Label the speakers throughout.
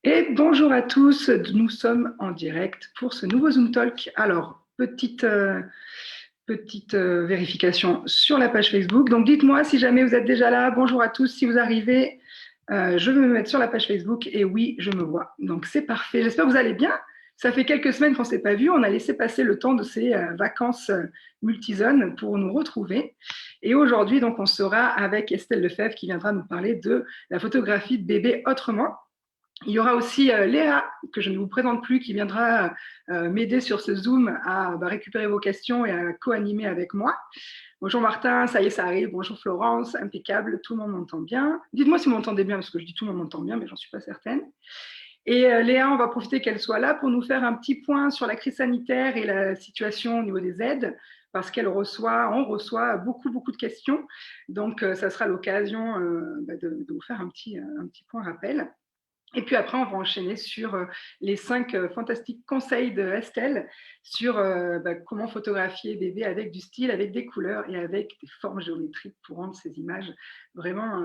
Speaker 1: Et bonjour à tous, nous sommes en direct pour ce nouveau Zoom Talk. Alors, petite vérification sur la page Facebook. Donc, dites-moi si jamais vous êtes déjà là. Bonjour à tous, si vous arrivez, je vais me mettre sur la page Facebook et oui, je me vois. Donc, c'est parfait. J'espère que vous allez bien. Ça fait quelques semaines qu'on ne s'est pas vu. On a laissé passer le temps de ces vacances multizones pour nous retrouver. Et aujourd'hui, donc, on sera avec Estelle Lefebvre qui viendra nous parler de la photographie de bébé autrement. Il y aura aussi Léa, que je ne vous présente plus, qui viendra m'aider sur ce Zoom à récupérer vos questions et à co-animer avec moi. Bonjour Martin, ça y est, ça arrive. Bonjour Florence, impeccable, tout le monde m'entend bien. Dites-moi si vous m'entendez bien, parce que je dis tout le monde m'entend bien, mais j'en suis pas certaine. Et Léa, on va profiter qu'elle soit là pour nous faire un petit point sur la crise sanitaire et la situation au niveau des aides, parce on reçoit beaucoup de questions. Donc, ça sera l'occasion de vous faire un petit point rappel. Et puis après, on va enchaîner sur les 5 fantastiques conseils de Estelle sur comment photographier bébé avec du style, avec des couleurs et avec des formes géométriques pour rendre ces images vraiment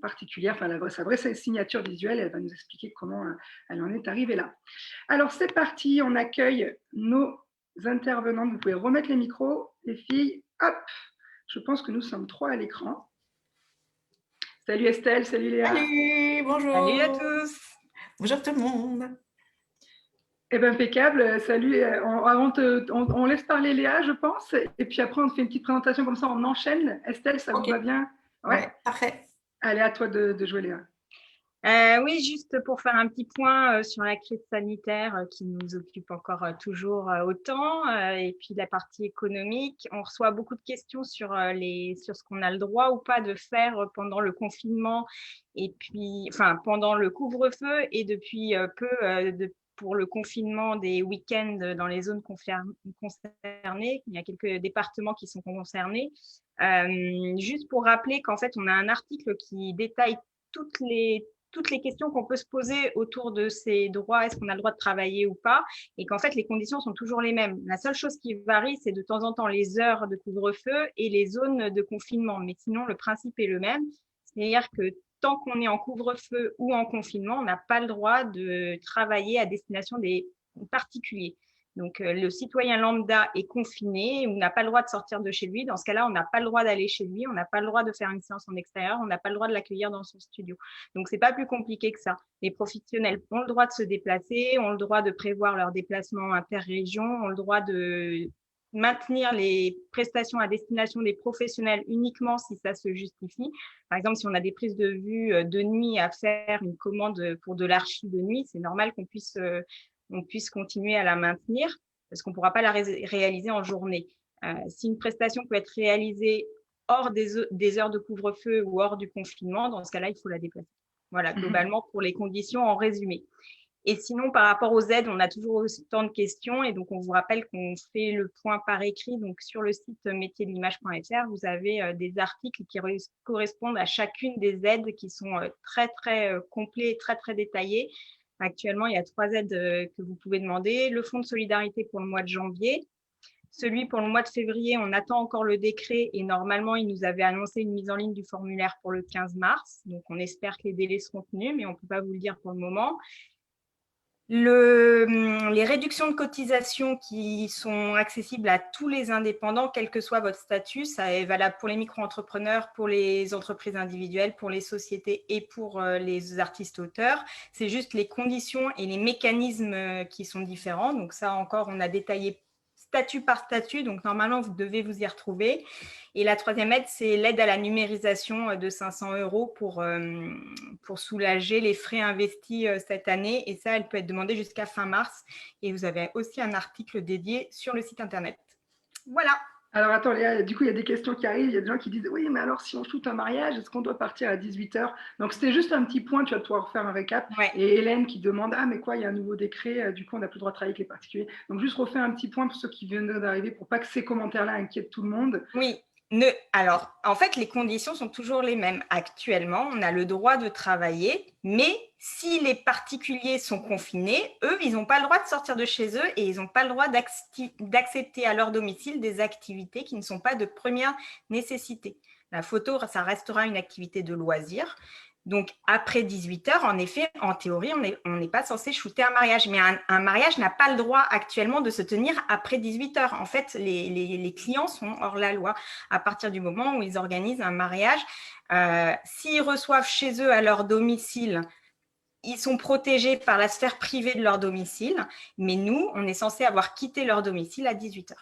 Speaker 1: particulières. Enfin, sa vraie signature visuelle, elle va nous expliquer comment elle en est arrivée là. Alors, c'est parti, on accueille nos intervenantes. Vous pouvez remettre les micros, les filles. Hop, je pense que nous sommes 3 à l'écran. Salut Estelle, salut Léa.
Speaker 2: Salut, bonjour.
Speaker 3: Salut à tous.
Speaker 2: Bonjour tout le monde.
Speaker 1: Eh bien, impeccable. Salut. On laisse parler Léa, je pense. Et puis après, on fait une petite présentation comme ça, on enchaîne. Estelle, ça vous va bien?
Speaker 2: Ouais, parfait.
Speaker 1: Allez, à toi de jouer Léa.
Speaker 3: Oui, juste pour faire un petit point sur la crise sanitaire qui nous occupe encore toujours autant, et puis la partie économique. On reçoit beaucoup de questions sur ce qu'on a le droit ou pas de faire pendant le confinement, et puis, enfin, pendant le couvre-feu et depuis pour le confinement des week-ends dans les zones concernées. Il y a quelques départements qui sont concernés. Juste pour rappeler qu'en fait, on a un article qui détaille toutes les questions qu'on peut se poser autour de ces droits, est-ce qu'on a le droit de travailler ou pas, et qu'en fait, les conditions sont toujours les mêmes. La seule chose qui varie, c'est de temps en temps les heures de couvre-feu et les zones de confinement, mais sinon, le principe est le même, c'est-à-dire que tant qu'on est en couvre-feu ou en confinement, on n'a pas le droit de travailler à destination des particuliers. Donc, le citoyen lambda est confiné, on n'a pas le droit de sortir de chez lui. Dans ce cas-là, on n'a pas le droit d'aller chez lui, on n'a pas le droit de faire une séance en extérieur, on n'a pas le droit de l'accueillir dans son studio. Donc, c'est pas plus compliqué que ça. Les professionnels ont le droit de se déplacer, ont le droit de prévoir leurs déplacements interrégions, ont le droit de maintenir les prestations à destination des professionnels uniquement si ça se justifie. Par exemple, si on a des prises de vue de nuit à faire, une commande pour de l'archi de nuit, c'est normal qu'on puisse continuer à la maintenir parce qu'on ne pourra pas la réaliser en journée. Si une prestation peut être réalisée hors des heures de couvre-feu ou hors du confinement, dans ce cas-là, il faut la déplacer. Voilà, globalement, pour les conditions en résumé. Et sinon, par rapport aux aides, on a toujours autant de questions. Et donc, on vous rappelle qu'on fait le point par écrit. Donc, sur le site métiersdelimage.fr, vous avez des articles qui correspondent à chacune des aides qui sont très, très complets et très, très détaillés. Actuellement, il y a 3 aides que vous pouvez demander. Le fonds de solidarité pour le mois de janvier. Celui pour le mois de février, on attend encore le décret et normalement, il nous avait annoncé une mise en ligne du formulaire pour le 15 mars. Donc, on espère que les délais seront tenus, mais on ne peut pas vous le dire pour le moment. Les réductions de cotisation qui sont accessibles à tous les indépendants, quel que soit votre statut, ça est valable pour les micro-entrepreneurs, pour les entreprises individuelles, pour les sociétés et pour les artistes-auteurs. C'est juste les conditions et les mécanismes qui sont différents. Donc ça encore, on a détaillé statut par statut, donc normalement, vous devez vous y retrouver. Et la 3e aide, c'est l'aide à la numérisation de 500 € pour soulager les frais investis cette année. Et ça, elle peut être demandée jusqu'à fin mars. Et vous avez aussi un article dédié sur le site internet. Voilà.
Speaker 1: Alors, attends, Léa, du coup, il y a des questions qui arrivent. Il y a des gens qui disent « Oui, mais alors, si on shoot un mariage, est-ce qu'on doit partir à 18h ?» Donc, c'était juste un petit point. Tu vas pouvoir refaire un récap.
Speaker 3: Ouais.
Speaker 1: Et Hélène qui demande « Ah, mais quoi, il y a un nouveau décret. Du coup, on n'a plus le droit de travailler avec les particuliers. » Donc, juste refaire un petit point pour ceux qui viennent d'arriver pour pas que ces commentaires-là inquiètent tout le monde.
Speaker 3: Oui. Alors, en fait, les conditions sont toujours les mêmes. Actuellement, on a le droit de travailler, mais si les particuliers sont confinés, eux, ils n'ont pas le droit de sortir de chez eux et ils n'ont pas le droit d'accepter à leur domicile des activités qui ne sont pas de première nécessité. La photo, ça restera une activité de loisir, Donc, après 18h, en effet, en théorie, on n'est pas censé shooter un mariage. Mais un mariage n'a pas le droit actuellement de se tenir après 18h. En fait, les clients sont hors la loi. À partir du moment où ils organisent un mariage, s'ils reçoivent chez eux à leur domicile, ils sont protégés par la sphère privée de leur domicile. Mais nous, on est censé avoir quitté leur domicile à 18h.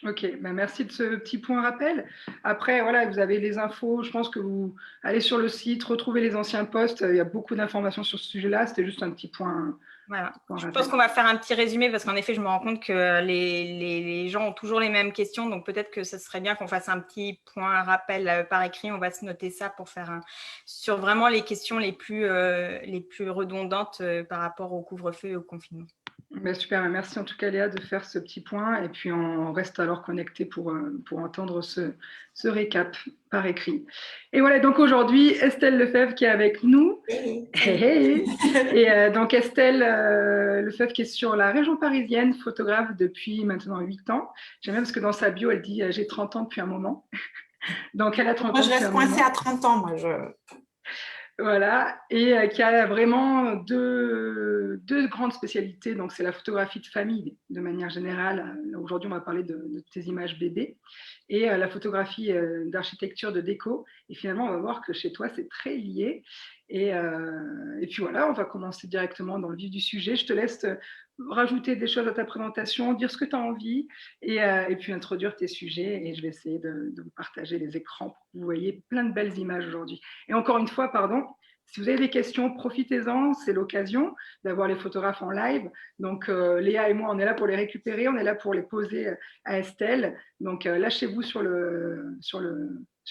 Speaker 1: Ok, ben merci de ce petit point rappel. Après, voilà, vous avez les infos. Je pense que vous allez sur le site, retrouvez les anciens posts. Il y a beaucoup d'informations sur ce sujet-là. C'était juste un petit point.
Speaker 3: Voilà. Je pense qu'on va faire un petit résumé parce qu'en effet, je me rends compte que les gens ont toujours les mêmes questions. Donc, peut-être que ce serait bien qu'on fasse un petit point rappel par écrit. On va se noter ça pour faire sur vraiment les questions les plus redondantes par rapport au couvre-feu et au confinement.
Speaker 1: Ben super, merci en tout cas Léa de faire ce petit point et puis on reste alors connecté pour entendre ce récap par écrit. Et voilà, donc aujourd'hui, Estelle Lefebvre qui est avec nous. Et donc Estelle Lefebvre qui est sur la région parisienne, photographe depuis maintenant 8 ans. J'aime bien parce que dans sa bio, elle dit « j'ai 30 ans depuis un moment ». Donc elle a 30 ans
Speaker 2: depuis un moment. Moi, je reste coincée à 30 ans, moi.
Speaker 1: Voilà, et qui a vraiment deux grandes spécialités. Donc, c'est la photographie de famille de manière générale. Aujourd'hui, on va parler de tes images bébés et la photographie d'architecture, de déco. Et finalement, on va voir que chez toi, c'est très lié. Et puis voilà, on va commencer directement dans le vif du sujet. Je te laisse rajouter des choses à ta présentation, dire ce que tu as envie et puis introduire tes sujets. Et je vais essayer de vous partager les écrans pour que vous voyez plein de belles images aujourd'hui. Et encore une fois, pardon, si vous avez des questions, profitez-en, c'est l'occasion d'avoir les photographes en live. Donc, Léa et moi, on est là pour les récupérer, on est là pour les poser à Estelle. Donc, lâchez-vous sur le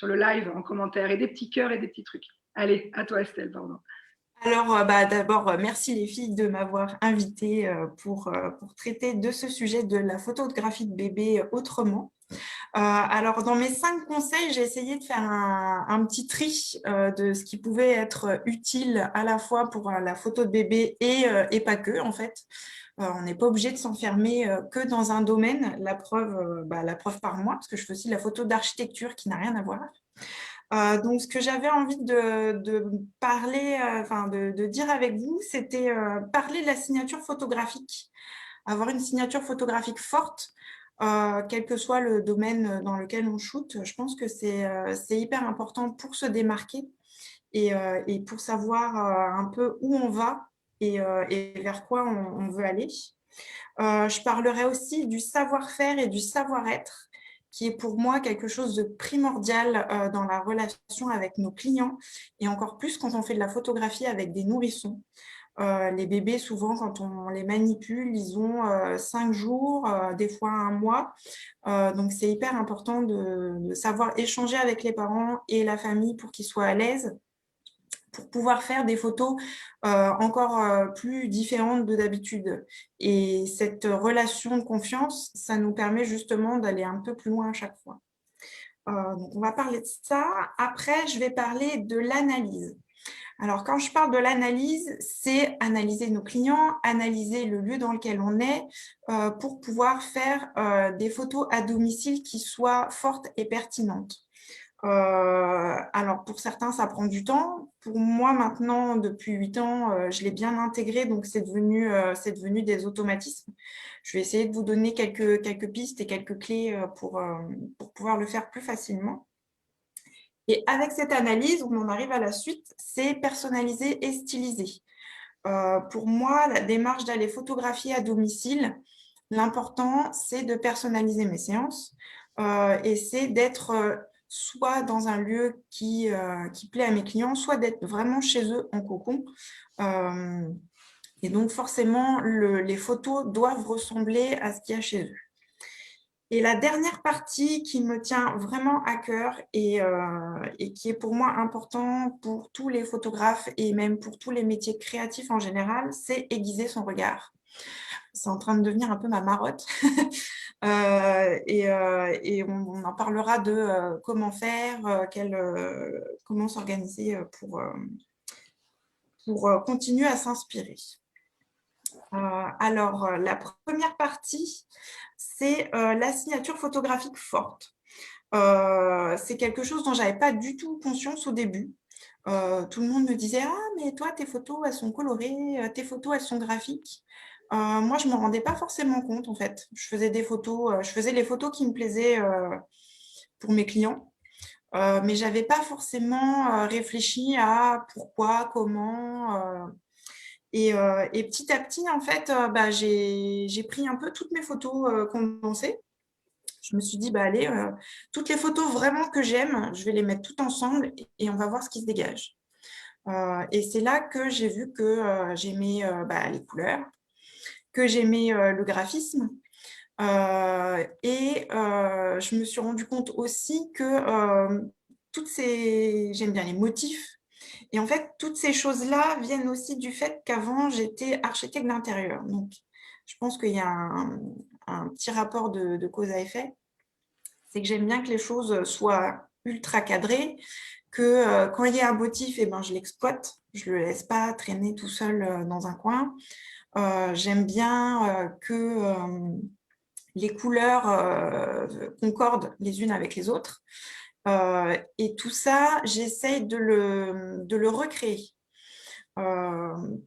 Speaker 1: live en commentaire et des petits cœurs et des petits trucs. Allez, à toi Estelle, pardon.
Speaker 2: Alors, d'abord, merci les filles de m'avoir invitée pour traiter de ce sujet de la photographie de bébé autrement. Alors, dans mes 5 conseils, j'ai essayé de faire un petit tri de ce qui pouvait être utile à la fois pour la photo de bébé et pas que, en fait. On n'est pas obligé de s'enfermer que dans un domaine. La preuve par moi, parce que je fais aussi de la photo d'architecture qui n'a rien à voir. Donc, ce que j'avais envie de parler, de dire avec vous, c'était parler de la signature photographique. Avoir une signature photographique forte, quel que soit le domaine dans lequel on shoot, je pense que c'est hyper important pour se démarquer et pour savoir un peu où on va et vers quoi on veut aller. Je parlerai aussi du savoir-faire et du savoir-être, qui est pour moi quelque chose de primordial dans la relation avec nos clients et encore plus quand on fait de la photographie avec des nourrissons. Les bébés, souvent, quand on les manipule, ils ont 5 jours, des fois 1 mois. Donc, c'est hyper important de savoir échanger avec les parents et la famille pour qu'ils soient à l'aise, pour pouvoir faire des photos encore plus différentes de d'habitude. Et cette relation de confiance, ça nous permet justement d'aller un peu plus loin à chaque fois. Donc, on va parler de ça. Après, je vais parler de l'analyse. Alors, quand je parle de l'analyse, c'est analyser nos clients, analyser le lieu dans lequel on est pour pouvoir faire des photos à domicile qui soient fortes et pertinentes. Alors, pour certains, ça prend du temps. Pour moi, maintenant, depuis 8 ans, je l'ai bien intégré, donc c'est devenu des automatismes. Je vais essayer de vous donner quelques pistes et quelques clés pour pouvoir le faire plus facilement. Et avec cette analyse, on en arrive à la suite, c'est personnaliser et styliser. Pour moi, la démarche d'aller photographier à domicile, l'important, c'est de personnaliser mes séances et c'est d'être soit dans un lieu qui plaît à mes clients, soit d'être vraiment chez eux en cocon. Et donc, forcément, les photos doivent ressembler à ce qu'il y a chez eux. Et la dernière partie qui me tient vraiment à cœur et qui est pour moi important pour tous les photographes et même pour tous les métiers créatifs en général, c'est aiguiser son regard. C'est en train de devenir un peu ma marotte. Et on en parlera de comment faire, comment s'organiser pour continuer à s'inspirer. Alors, la première partie, c'est la signature photographique forte. C'est quelque chose dont je n'avais pas du tout conscience au début. tout le monde me disait « Ah, mais toi, tes photos, elles sont colorées, tes photos, elles sont graphiques. » Moi, je ne m'en rendais pas forcément compte, en fait. Je faisais des photos, je faisais les photos qui me plaisaient pour mes clients, mais je n'avais pas forcément réfléchi à pourquoi, comment. Et petit à petit, en fait, j'ai pris un peu toutes mes photos condensées. Je me suis dit, bah, allez, toutes les photos vraiment que j'aime, je vais les mettre toutes ensemble et on va voir ce qui se dégage. Et c'est là que j'ai vu que j'aimais les couleurs, que j'aimais le graphisme. Je me suis rendu compte aussi que j'aime bien les motifs. Et en fait, toutes ces choses-là viennent aussi du fait qu'avant, j'étais architecte d'intérieur. Donc, je pense qu'il y a un petit rapport de cause à effet. C'est que j'aime bien que les choses soient ultra cadrées, que quand il y a un motif, je l'exploite. Je ne le laisse pas traîner tout seul dans un coin. J'aime bien que les couleurs concordent les unes avec les autres. Et tout ça, j'essaye de le recréer.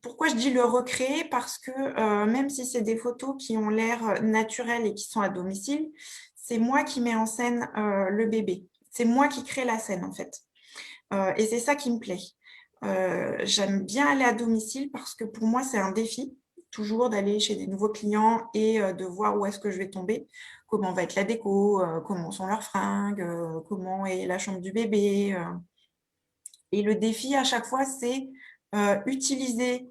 Speaker 2: Pourquoi je dis le recréer? Parce que même si c'est des photos qui ont l'air naturelles et qui sont à domicile, c'est moi qui mets en scène le bébé. C'est moi qui crée la scène, en fait. Et c'est ça qui me plaît. J'aime bien aller à domicile parce que pour moi, c'est un défi, toujours d'aller chez des nouveaux clients et de voir où est-ce que je vais tomber, comment va être la déco, comment sont leurs fringues, comment est la chambre du bébé. Et le défi à chaque fois, c'est utiliser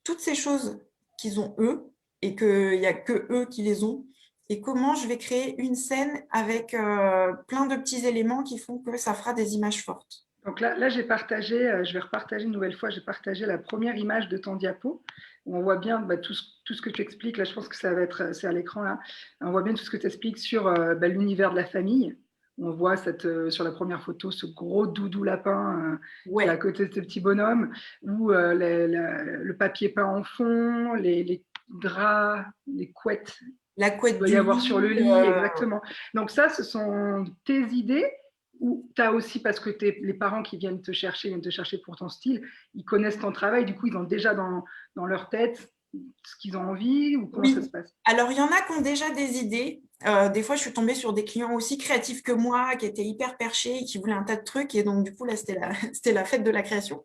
Speaker 2: toutes ces choses qu'ils ont eux et qu'il n'y a que eux qui les ont, et comment je vais créer une scène avec plein de petits éléments qui font que ça fera des images fortes.
Speaker 1: Donc là j'ai partagé, je vais repartager une nouvelle fois, j'ai partagé la première image de ton diapo, où on voit bien tout ce que tu expliques. Là, je pense que ça va être, c'est à l'écran là, on voit bien tout ce que tu expliques sur l'univers de la famille. On voit sur la première photo ce gros doudou lapin qui est à côté de ce petit bonhomme, où le papier peint en fond, les draps, les couettes,
Speaker 2: la couette
Speaker 1: doit y avoir sur le lit, exactement. Donc ça, ce sont tes idées, ou tu as aussi, parce que les parents qui viennent te chercher pour ton style, ils connaissent ton travail, du coup, ils ont déjà dans leur tête ce qu'ils ont envie, ou comment ça se passe?
Speaker 2: Alors, il y en a qui ont déjà des idées. Des fois, je suis tombée sur des clients aussi créatifs que moi, qui étaient hyper perchés et qui voulaient un tas de trucs. Et donc, du coup, là, c'était la fête de la création.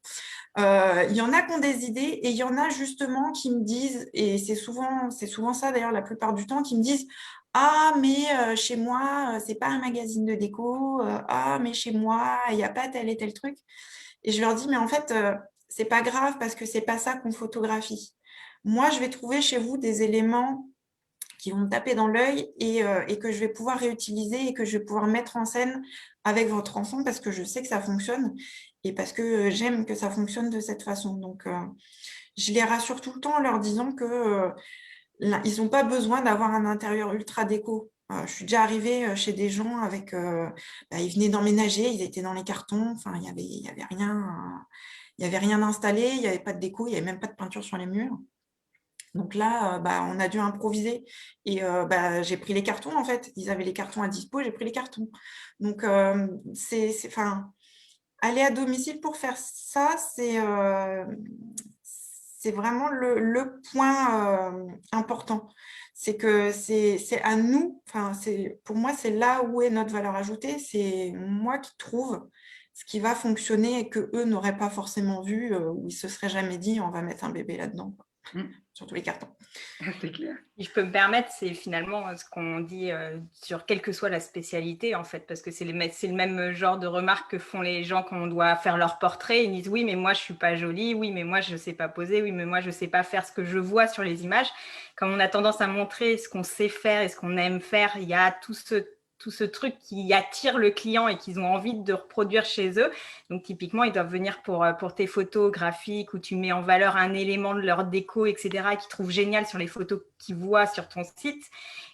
Speaker 2: Il y en a qui ont des idées et il y en a justement qui me disent, et c'est souvent ça d'ailleurs la plupart du temps, qui me disent « Ah, mais chez moi, c'est pas un magazine de déco. Ah, mais chez moi, il n'y a pas tel et tel truc. » Et je leur dis « Mais en fait, c'est pas grave parce que c'est pas ça qu'on photographie. Moi, je vais trouver chez vous des éléments qui vont me taper dans l'œil et que je vais pouvoir réutiliser et que je vais pouvoir mettre en scène avec votre enfant parce que je sais que ça fonctionne et parce que j'aime que ça fonctionne de cette façon. » Donc, je les rassure tout le temps en leur disant que ils n'ont pas besoin d'avoir un intérieur ultra déco. Je suis déjà arrivée chez des gens avec... ils venaient d'emménager, ils étaient dans les cartons, enfin, il y avait rien... Il n'y avait rien installé, il n'y avait pas de déco, il n'y avait même pas de peinture sur les murs. Donc là, on a dû improviser. Et j'ai pris les cartons, en fait. Ils avaient les cartons à dispo, j'ai pris les cartons. Donc, aller à domicile pour faire ça, c'est vraiment le point important. C'est que c'est à nous, pour moi, c'est là où est notre valeur ajoutée. C'est moi qui trouve ce qui va fonctionner et qu'eux n'auraient pas forcément vu, ou ils ne se seraient jamais dit, on va mettre un bébé là-dedans. Sur tous les cartons.
Speaker 1: C'est clair.
Speaker 3: Si je peux me permettre, c'est finalement ce qu'on dit sur quelle que soit la spécialité, en fait, parce que c'est le même genre de remarques que font les gens quand on doit faire leur portrait. Ils disent « Oui, mais moi, je ne suis pas jolie. Oui, mais moi, je ne sais pas poser. Oui, mais moi, je ne sais pas faire ce que je vois sur les images. » Comme on a tendance à montrer ce qu'on sait faire et ce qu'on aime faire, il y a tout ce truc qui attire le client et qu'ils ont envie de reproduire chez eux. Donc, typiquement, ils doivent venir pour tes photos graphiques où tu mets en valeur un élément de leur déco, etc., qu'ils trouvent génial sur les photos qu'ils voient sur ton site.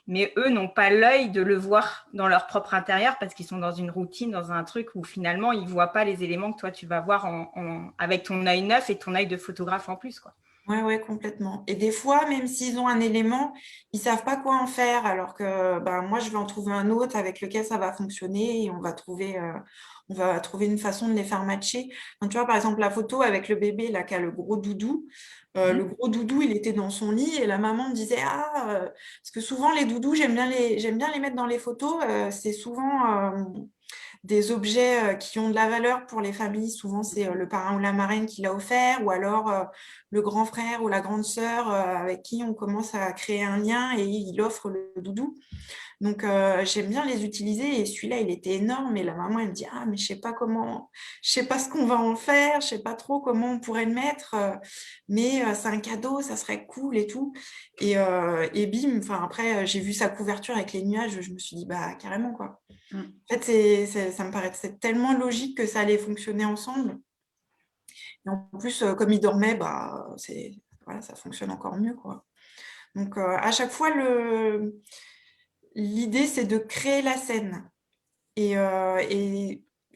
Speaker 3: Mais eux n'ont pas l'œil de le voir dans leur propre intérieur parce qu'ils sont dans une routine, dans un truc où finalement, ils ne voient pas les éléments que toi, tu vas voir avec ton œil neuf et ton œil de photographe en plus, quoi.
Speaker 2: Oui, complètement. Et des fois, même s'ils ont un élément, ils ne savent pas quoi en faire, alors que moi, je vais en trouver un autre avec lequel ça va fonctionner et on on va trouver une façon de les faire matcher. Quand tu vois, par exemple, la photo avec le bébé là, qui a le gros doudou, le gros doudou, il était dans son lit et la maman me disait parce que souvent les doudous, j'aime bien les mettre dans les photos. C'est souvent des objets qui ont de la valeur pour les familles. Souvent, c'est le parrain ou la marraine qui l'a offert, ou alors le grand frère ou la grande sœur avec qui on commence à créer un lien et il offre le doudou. Donc, j'aime bien les utiliser et celui-là, il était énorme et la maman, elle me dit « Ah, mais je sais pas comment, je sais pas ce qu'on va en faire, je sais pas trop comment on pourrait le mettre, mais c'est un cadeau, ça serait cool et tout. » Et bim, enfin après, j'ai vu sa couverture avec les nuages, je me suis dit « Bah, carrément, quoi. » En fait, ça me paraissait tellement logique que ça allait fonctionner ensemble. Et en plus, comme il dormait, bah, voilà, ça fonctionne encore mieux, quoi. Donc, à chaque fois, l'idée, c'est de créer la scène. Et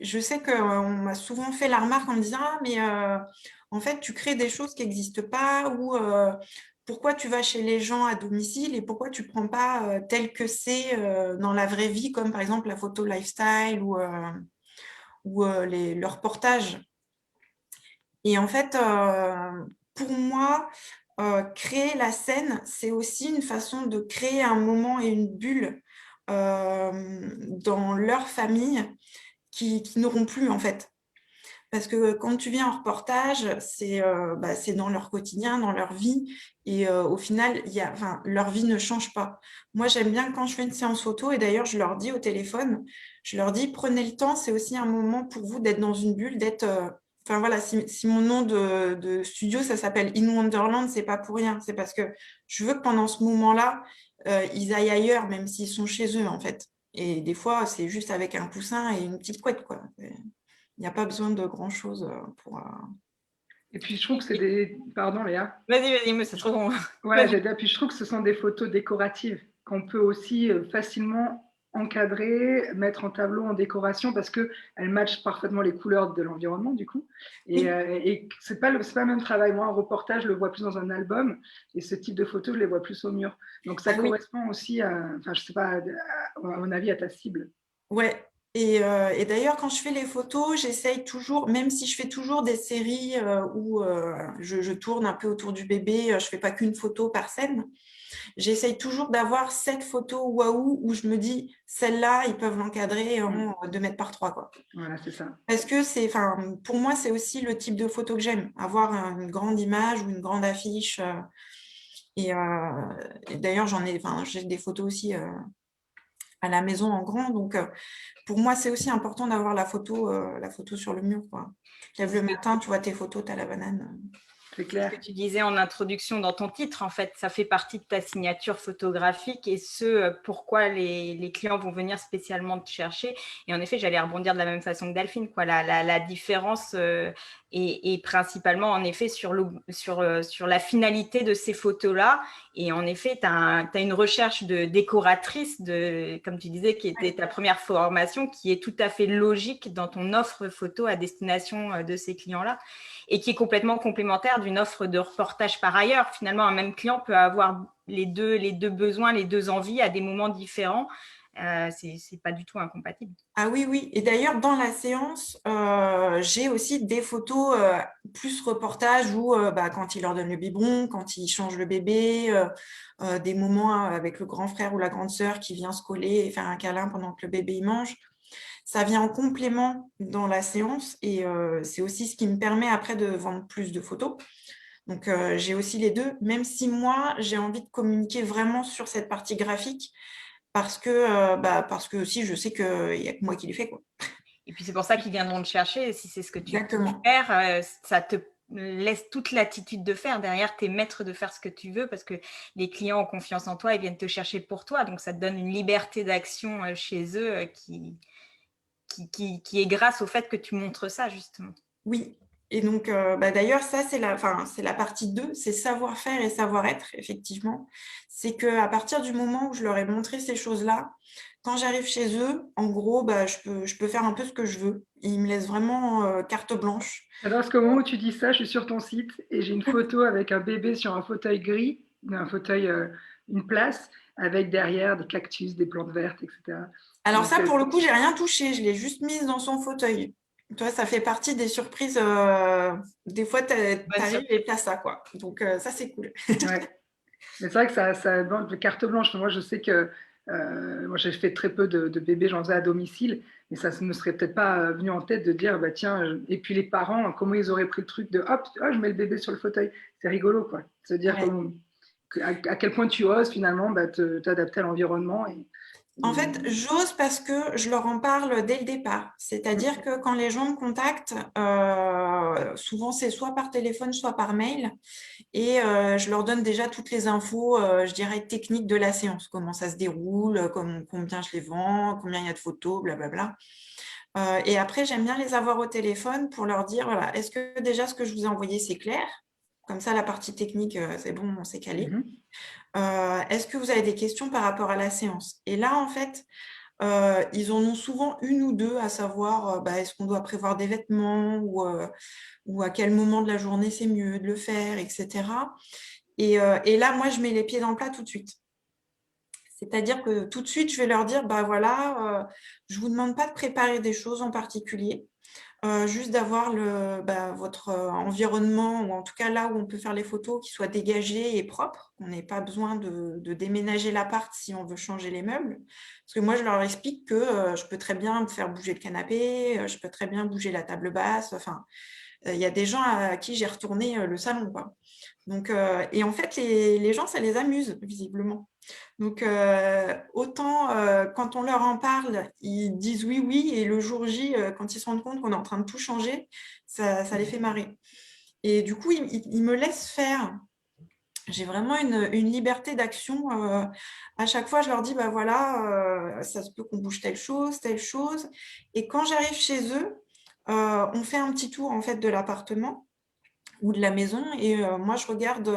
Speaker 2: je sais qu'on m'a souvent fait la remarque en me disant « Ah, mais en fait, tu crées des choses qui n'existent pas » ou pourquoi tu vas chez les gens à domicile et pourquoi tu ne prends pas tel que c'est dans la vraie vie, comme par exemple la photo lifestyle ou le reportage. Et en fait, pour moi, créer la scène, c'est aussi une façon de créer un moment et une bulle dans leur famille qui n'auront plus, en fait. Parce que quand tu viens en reportage, c'est dans leur quotidien, dans leur vie. Et au final, leur vie ne change pas. Moi, j'aime bien quand je fais une séance photo, et d'ailleurs, je leur dis au téléphone, je leur dis, prenez le temps, c'est aussi un moment pour vous d'être dans une bulle, d'être... Enfin voilà, si mon nom de studio, ça s'appelle In Wonderland, c'est pas pour rien. C'est parce que je veux que pendant ce moment-là, ils aillent ailleurs, même s'ils sont chez eux, en fait. Et des fois, c'est juste avec un coussin et une petite couette, quoi. Il n'y a pas besoin de grand-chose pour...
Speaker 1: Et puis, je trouve que c'est des… Pardon, Léa.
Speaker 3: Vas-y, mais c'est trop bon.
Speaker 1: Ouais, puis je trouve que ce sont des photos décoratives qu'on peut aussi facilement encadrer, mettre en tableau, en décoration, parce qu'elles matchent parfaitement les couleurs de l'environnement, du coup. Et c'est pas le même travail. Moi, en reportage, je le vois plus dans un album, et ce type de photos, je les vois plus au mur. Donc, ça correspond aussi à, enfin, je sais pas, à mon avis, à ta cible.
Speaker 2: Ouais. Et d'ailleurs, quand je fais les photos, j'essaye toujours, même si je fais toujours des séries où je tourne un peu autour du bébé, je ne fais pas qu'une photo par scène, j'essaye toujours d'avoir cette photo waouh où je me dis, celle-là, ils peuvent l'encadrer en 2 mètres par 3, quoi.
Speaker 1: Voilà, c'est ça.
Speaker 2: Parce que pour moi, c'est aussi le type de photo que j'aime, avoir une grande image ou une grande affiche. Et d'ailleurs, j'ai des photos aussi à la maison en grand. Donc, pour moi, c'est aussi important d'avoir la photo sur le mur, quoi. Tu te lèves le matin, tu vois tes photos, tu as la banane.
Speaker 1: C'est clair.
Speaker 3: Ce que tu disais en introduction dans ton titre, en fait, ça fait partie de ta signature photographique et pourquoi les clients vont venir spécialement te chercher. Et en effet, j'allais rebondir de la même façon que Delphine, quoi. La différence est principalement, en effet, sur la finalité de ces photos-là. Et en effet, tu as une recherche de décoratrice, comme tu disais, qui était ta première formation, qui est tout à fait logique dans ton offre photo à destination de ces clients-là, et qui est complètement complémentaire d'une offre de reportage par ailleurs. Finalement, un même client peut avoir les deux besoins, les deux envies à des moments différents. C'est pas du tout incompatible.
Speaker 2: Ah oui, oui. Et d'ailleurs, dans la séance, j'ai aussi des photos plus reportage où quand il leur donne le biberon, quand il change le bébé, des moments avec le grand frère ou la grande sœur qui vient se coller et faire un câlin pendant que le bébé il mange. Ça vient en complément dans la séance et c'est aussi ce qui me permet après de vendre plus de photos. Donc, j'ai aussi les deux, même si moi, j'ai envie de communiquer vraiment sur cette partie graphique parce que aussi, je sais qu'il n'y a que moi qui l'ai fait, quoi.
Speaker 3: Et puis, c'est pour ça qu'ils viendront te chercher. Si c'est ce que tu veux
Speaker 2: Exactement.
Speaker 3: faire, ça te laisse toute l'attitude de faire. Derrière, tu es maître de faire ce que tu veux parce que les clients ont confiance en toi et viennent te chercher pour toi. Donc, ça te donne une liberté d'action chez eux qui est grâce au fait que tu montres ça, justement.
Speaker 2: Oui. Et donc, d'ailleurs, ça, c'est la partie 2, c'est savoir-faire et savoir-être, effectivement. C'est qu'à partir du moment où je leur ai montré ces choses-là, quand j'arrive chez eux, en gros, je peux faire un peu ce que je veux. Ils me laissent vraiment carte blanche.
Speaker 1: Alors, parce qu'au moment où tu dis ça, je suis sur ton site et j'ai une photo avec un bébé sur un fauteuil gris, un fauteuil, une place, avec derrière des cactus, des plantes vertes, etc.
Speaker 2: Alors
Speaker 1: Donc,
Speaker 2: ça, pour le coup, j'ai rien touché. Je l'ai juste mise dans son fauteuil. Toi, ça fait partie des surprises. Des fois, tu arrives et tu as ça, quoi. Donc, ça, c'est cool.
Speaker 1: ouais. Mais c'est vrai que ça bon, de carte blanche. Moi, je sais que moi, j'ai fait très peu de bébés, j'en faisais à domicile, mais ça ne me serait peut-être pas venu en tête de dire, bah tiens, et puis les parents, comment ils auraient pris le truc de, hop, oh, je mets le bébé sur le fauteuil. C'est rigolo, quoi. Se dire
Speaker 2: Ouais.
Speaker 1: à quel point tu oses finalement bah, t'adapter à l'environnement.
Speaker 2: En fait, j'ose parce que je leur en parle dès le départ. C'est-à-dire que quand les gens me contactent, souvent c'est soit par téléphone, soit par mail, et je leur donne déjà toutes les infos, je dirais, techniques de la séance, comment ça se déroule, combien je les vends, combien il y a de photos, blablabla. Et après, j'aime bien les avoir au téléphone pour leur dire, voilà, est-ce que déjà ce que je vous ai envoyé, c'est clair? Comme ça, la partie technique, c'est bon, on s'est calé. Est-ce que vous avez des questions par rapport à la séance? Et là, en fait, ils en ont souvent une ou deux, à savoir, est-ce qu'on doit prévoir des vêtements ou à quel moment de la journée c'est mieux de le faire, etc. Et là, moi, je mets les pieds dans le plat tout de suite. C'est-à-dire que tout de suite, je vais leur dire, voilà, je ne vous demande pas de préparer des choses en particulier, juste d'avoir votre environnement, ou en tout cas là où on peut faire les photos, qui soit dégagé et propre. On n'ait pas besoin de déménager l'appart si on veut changer les meubles. Parce que moi, je leur explique que je peux très bien faire bouger le canapé, je peux très bien bouger la table basse. Enfin, il y a des gens à qui j'ai retourné le salon, quoi. Donc, et en fait, les gens, ça les amuse, visiblement. Donc, autant quand on leur en parle, ils disent oui, oui, et le jour J, quand ils se rendent compte qu'on est en train de tout changer, ça les fait marrer. Et du coup, ils me laissent faire. J'ai vraiment une liberté d'action. À chaque fois, je leur dis, voilà, ça se peut qu'on bouge telle chose, telle chose. Et quand j'arrive chez eux, on fait un petit tour en fait de l'appartement ou de la maison, et moi, je regarde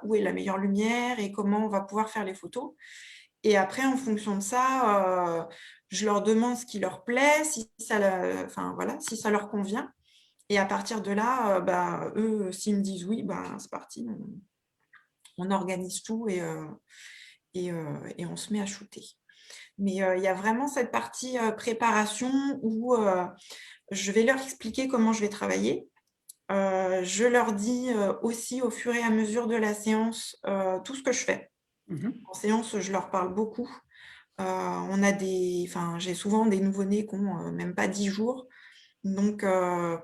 Speaker 2: où est la meilleure lumière et comment on va pouvoir faire les photos. Et après, en fonction de ça, je leur demande ce qui leur plaît, si si ça leur convient. Et à partir de là, eux, s'ils me disent oui, c'est parti, on organise tout et on se met à shooter. Mais il y a vraiment cette partie préparation où je vais leur expliquer comment je vais travailler. Je leur dis aussi au fur et à mesure de la séance tout ce que je fais. En séance, je leur parle beaucoup. J'ai souvent des nouveau-nés qui n'ont même pas 10 jours. Donc,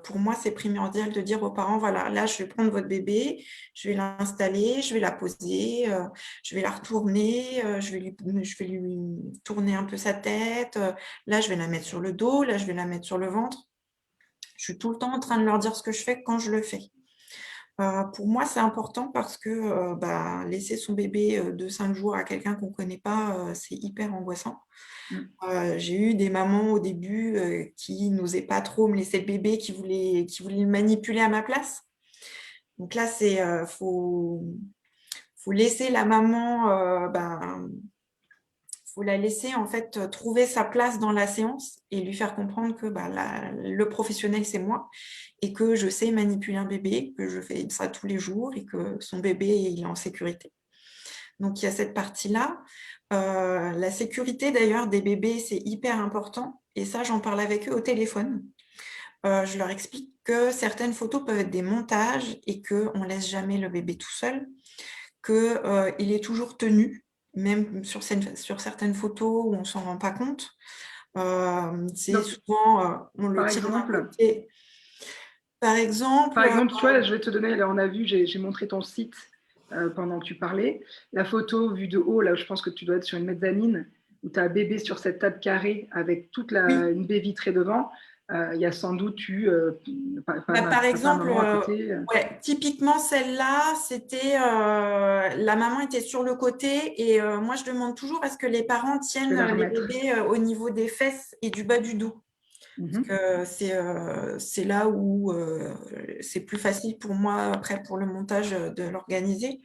Speaker 2: pour moi, c'est primordial de dire aux parents, voilà, là, je vais prendre votre bébé, je vais l'installer, je vais la poser, je vais la retourner, je vais lui tourner un peu sa tête. Là, je vais la mettre sur le dos, là, je vais la mettre sur le ventre. Je suis tout le temps en train de leur dire ce que je fais quand je le fais. Pour moi, c'est important parce que laisser son bébé de 5 jours à quelqu'un qu'on ne connaît pas, c'est hyper angoissant. J'ai eu des mamans au début qui n'osaient pas trop me laisser le bébé, qui voulaient le manipuler à ma place. Donc là, faut laisser la maman, faut la laisser en fait trouver sa place dans la séance et lui faire comprendre que le professionnel, c'est moi, et que je sais manipuler un bébé, que je fais ça tous les jours et que son bébé il est en sécurité. Donc, il y a cette partie-là. La sécurité, d'ailleurs, des bébés, c'est hyper important. Et ça, j'en parle avec eux au téléphone. Je leur explique que certaines photos peuvent être des montages et qu'on ne laisse jamais le bébé tout seul, qu'il est toujours tenu, même sur certaines photos où on ne s'en rend pas compte. C'est souvent, on le tient d'un côté. Par exemple,
Speaker 1: tu vois, je vais te donner, là, on a vu, j'ai montré ton site pendant que tu parlais. La photo vue de haut, là, je pense que tu dois être sur une mezzanine, où tu as un bébé sur cette table carrée avec une baie vitrée devant. Il y a sans doute eu
Speaker 2: par exemple,
Speaker 1: maman à côté.
Speaker 2: typiquement celle-là, c'était la maman était sur le côté, et moi je demande toujours à ce que les parents tiennent les bébés au niveau des fesses et du bas du dos. Parce que c'est là où c'est plus facile pour moi après pour le montage de l'organiser,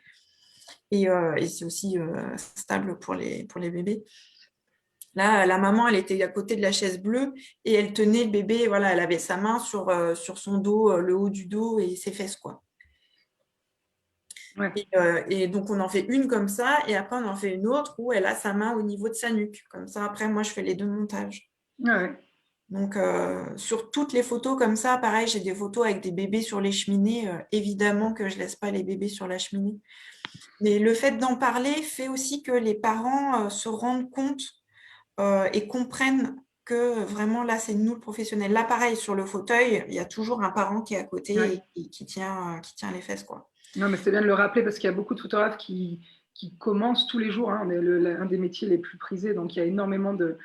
Speaker 2: et c'est aussi stable pour les bébés. Là, la maman, elle était à côté de la chaise bleue et elle tenait le bébé. Voilà, elle avait sa main sur son dos, le haut du dos et ses fesses, quoi.
Speaker 1: Ouais.
Speaker 2: Et donc, on en fait une comme ça, et après, on en fait une autre où elle a sa main au niveau de sa nuque. Comme ça, après, moi, je fais les 2 montages.
Speaker 1: Ouais.
Speaker 2: Donc, sur toutes les photos comme ça, pareil, j'ai des photos avec des bébés sur les cheminées. Évidemment que je ne laisse pas les bébés sur la cheminée. Mais le fait d'en parler fait aussi que les parents se rendent compte et comprennent que vraiment, là, c'est nous le professionnel. Là, pareil, sur le fauteuil, il y a toujours un parent qui est à côté
Speaker 1: Ouais.
Speaker 2: et qui tient les fesses, quoi.
Speaker 1: Non, mais c'est bien de le rappeler parce qu'il y a beaucoup de photographes qui commencent tous les jours. Hein. On est un des métiers les plus prisés, donc il y a énormément de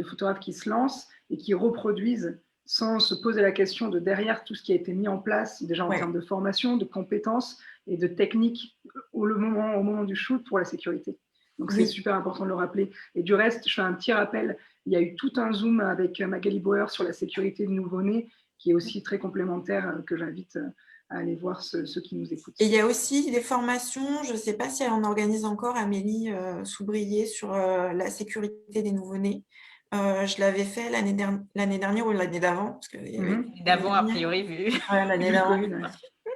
Speaker 1: photographes qui se lancent et qui reproduisent sans se poser la question de derrière tout ce qui a été mis en place, déjà en termes de formation, de compétences et de techniques au moment du shoot pour la sécurité. Donc c'est super important de le rappeler. Et du reste, je fais un petit rappel, il y a eu tout un Zoom avec Magali Bauer sur la sécurité du nouveau-né, qui est aussi très complémentaire, que j'invite à aller voir ceux qui nous écoutent.
Speaker 2: Et il y a aussi des formations, je ne sais pas si elle en organise encore, Amélie Soubrier, sur la sécurité des nouveau-nés. Je l'avais fait l'année dernière ou l'année d'avant.
Speaker 3: D'avant, a priori, vu.
Speaker 2: Ouais, l'année d'avant.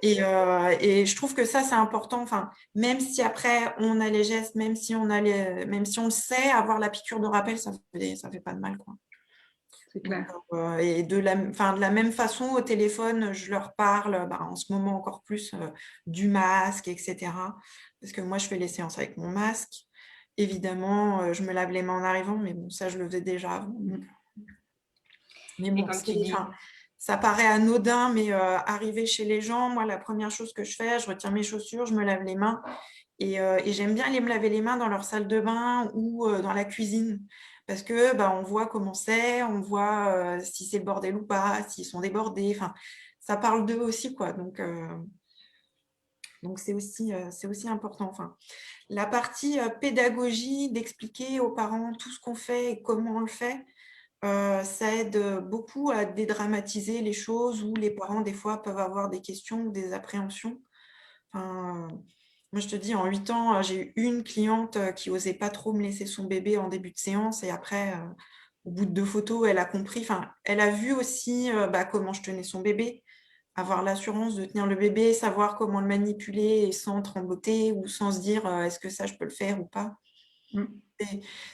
Speaker 2: Et je trouve que ça, c'est important. Enfin, même si après, on a les gestes, même si on le sait, avoir la piqûre de rappel, ça fait pas de mal, quoi.
Speaker 1: C'est clair.
Speaker 2: Donc, et de la même façon, au téléphone, je leur parle, en ce moment encore plus, du masque, etc. Parce que moi, je fais les séances avec mon masque. Évidemment, je me lave les mains en arrivant, mais bon, ça, je le faisais déjà avant. Mais bon, ça paraît anodin, mais arriver chez les gens, moi, la première chose que je fais, je retire mes chaussures, je me lave les mains. Et j'aime bien aller me laver les mains dans leur salle de bain ou dans la cuisine. Parce que on voit comment c'est, on voit si c'est le bordel ou pas, s'ils sont débordés. Enfin, ça parle d'eux aussi, quoi. Donc c'est aussi important. Enfin, la partie pédagogie, d'expliquer aux parents tout ce qu'on fait et comment on le fait, ça aide beaucoup à dédramatiser les choses où les parents, des fois, peuvent avoir des questions ou des appréhensions. Enfin, moi, je te dis, en 8 ans, j'ai eu une cliente qui n'osait pas trop me laisser son bébé en début de séance. Et après, au bout de 2 photos, elle a compris. Enfin, elle a vu aussi comment je tenais son bébé, avoir l'assurance de tenir le bébé, savoir comment le manipuler sans trembloter ou sans se dire est-ce que ça, je peux le faire ou pas.